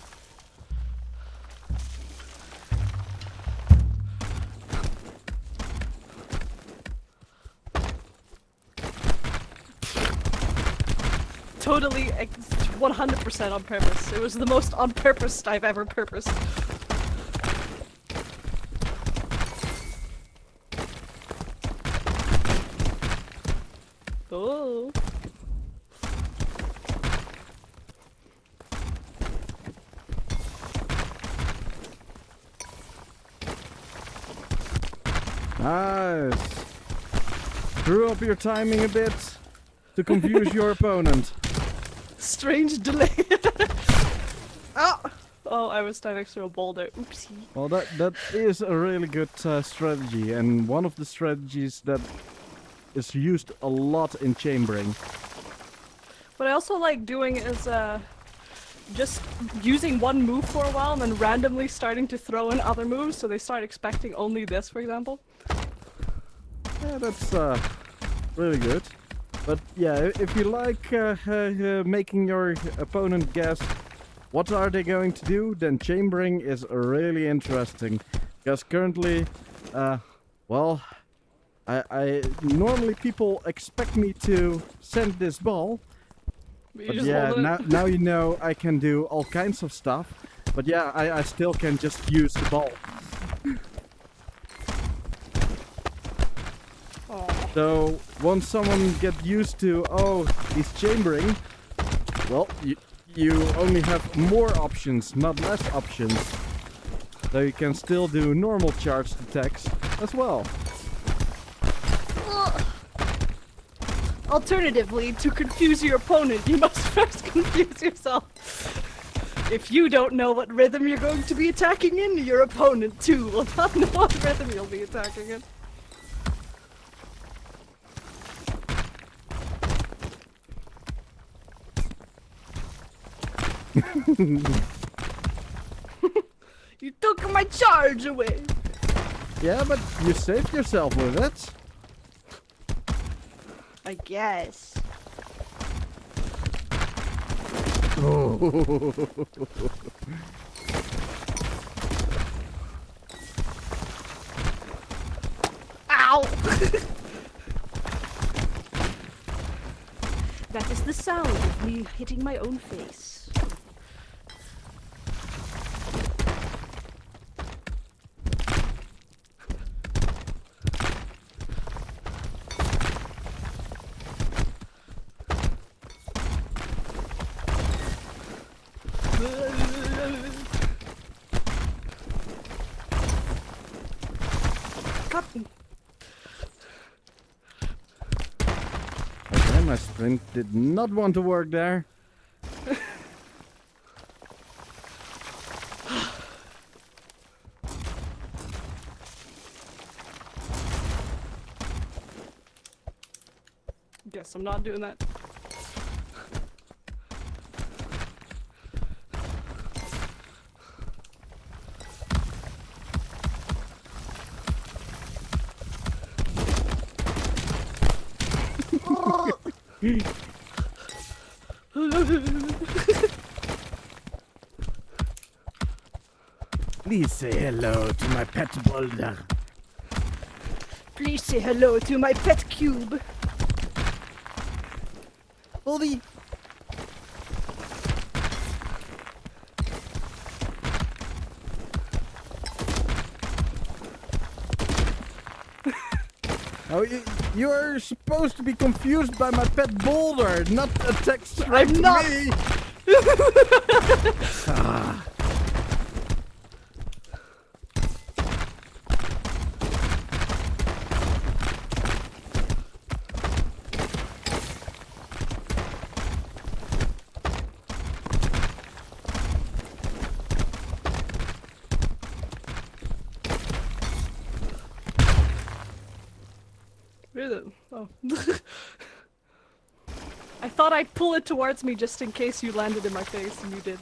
Totally, 100% on purpose. It was the most on purpose I've ever purposed. Oh. Nice. Screw up your timing a bit to confuse your opponent. Strange delay. Oh! Oh, I was standing next to a boulder. Oopsie. Well, that is a really good strategy, and one of the strategies that is used a lot in chambering. What I also like doing is just using one move for a while and then randomly starting to throw in other moves so they start expecting only this, for example. Yeah, that's really good. But yeah, if you like making your opponent guess what are they going to do, then chambering is really interesting. Because currently, well, I normally people expect me to send this ball. You But just yeah, hold it. now you know I can do all kinds of stuff. But yeah, I still can just use the ball. Aw. So once someone get used to, oh, he's chambering, well, you only have more options, not less options. So you can still do normal charged attacks as well. Alternatively, to confuse your opponent, you must first confuse yourself. If you don't know what rhythm you're going to be attacking in, your opponent too will not know what rhythm you'll be attacking in. You took my charge away! Yeah, but you saved yourself with it. I guess. Ow! That is the sound of me hitting my own face. cotton. Okay, my sprint did not want to work there. Guess I'm not doing that. Please say hello to my pet boulder. Please say hello to my pet cube. Boldy. Oh, you're supposed to be confused by my pet boulder, not attack straight I'm to not. me. Ah. Really? Oh. I thought I'd pull it towards me just in case you landed in my face, and you did.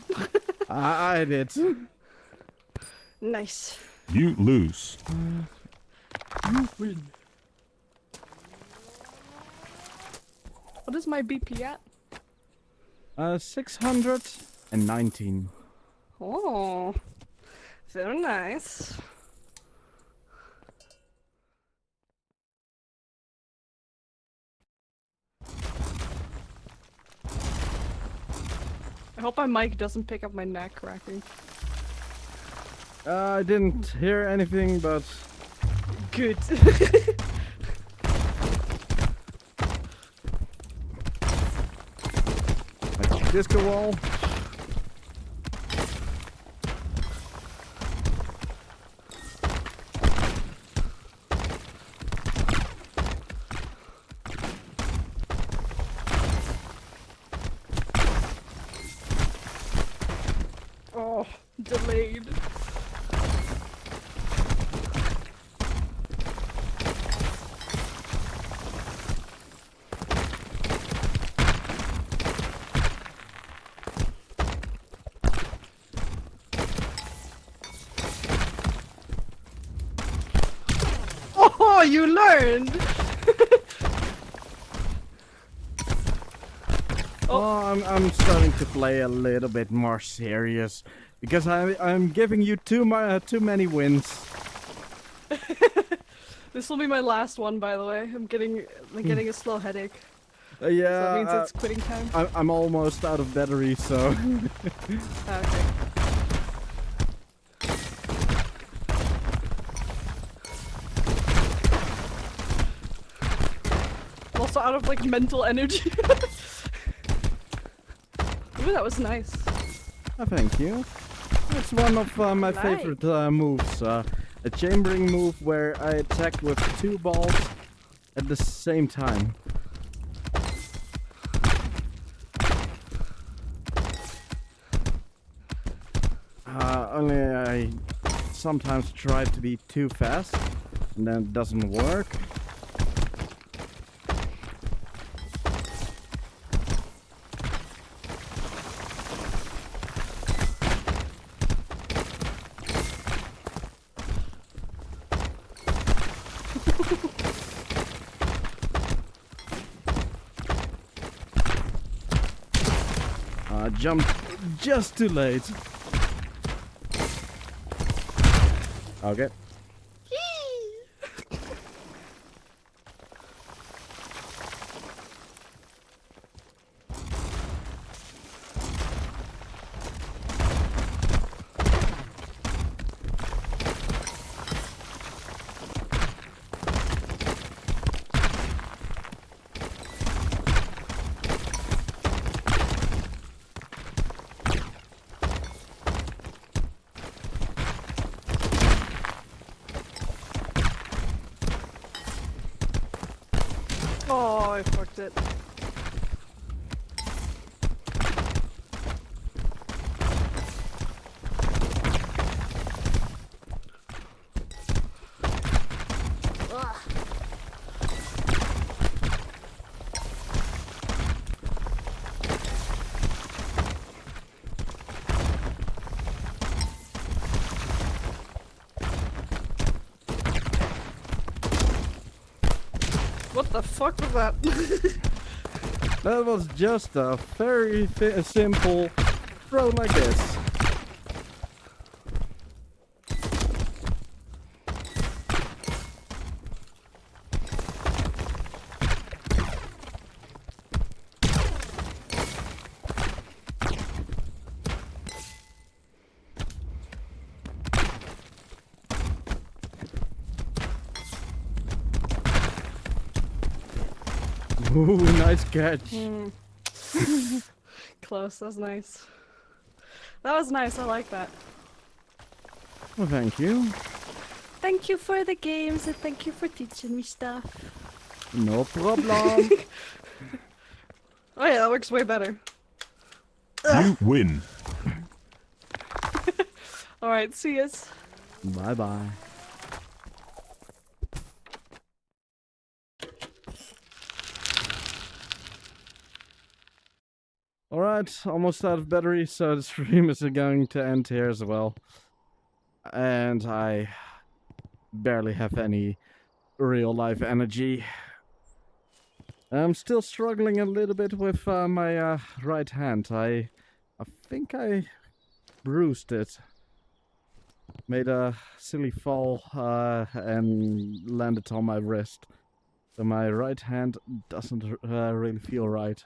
I did. Nice. You lose. You win. What is my BP at? 619. Oh, very nice. I hope my mic doesn't pick up my neck cracking. I didn't hear anything, but Good. like disco wall. Oh, delayed. Oh, you learned! Oh, I'm starting to play a little bit more serious because I'm giving you too many wins. This will be my last one, by the way. I'm getting a slow headache. So Yeah, that means it's quitting time. I'm almost out of battery, so Okay. I'm also out of like mental energy. Ooh, that was nice. thank you. It's one of my Right. favorite moves. A chambering move where I attack with two balls at the same time. Only I sometimes try to be too fast, and then it doesn't work. Jumped just too late. Okay. unlocked it. Ugh. What the fuck was that? That was just a very simple throw like this. Ooh, nice catch. Close, that's nice. That was nice, I like that. Well, thank you. Thank you for the games and thank you for teaching me stuff. No problem. Oh yeah, that works way better. You win. Alright, see yas. Bye bye. Alright, almost out of battery, so the stream is going to end here as well. And I barely have any real life energy. I'm still struggling a little bit with my right hand. I think I bruised it. Made a silly fall and landed on my wrist. So my right hand doesn't really feel right.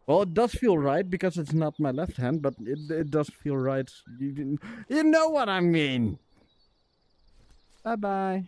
Well, it does feel right because it's not my left hand, but it does feel right. You know what I mean. Bye-bye.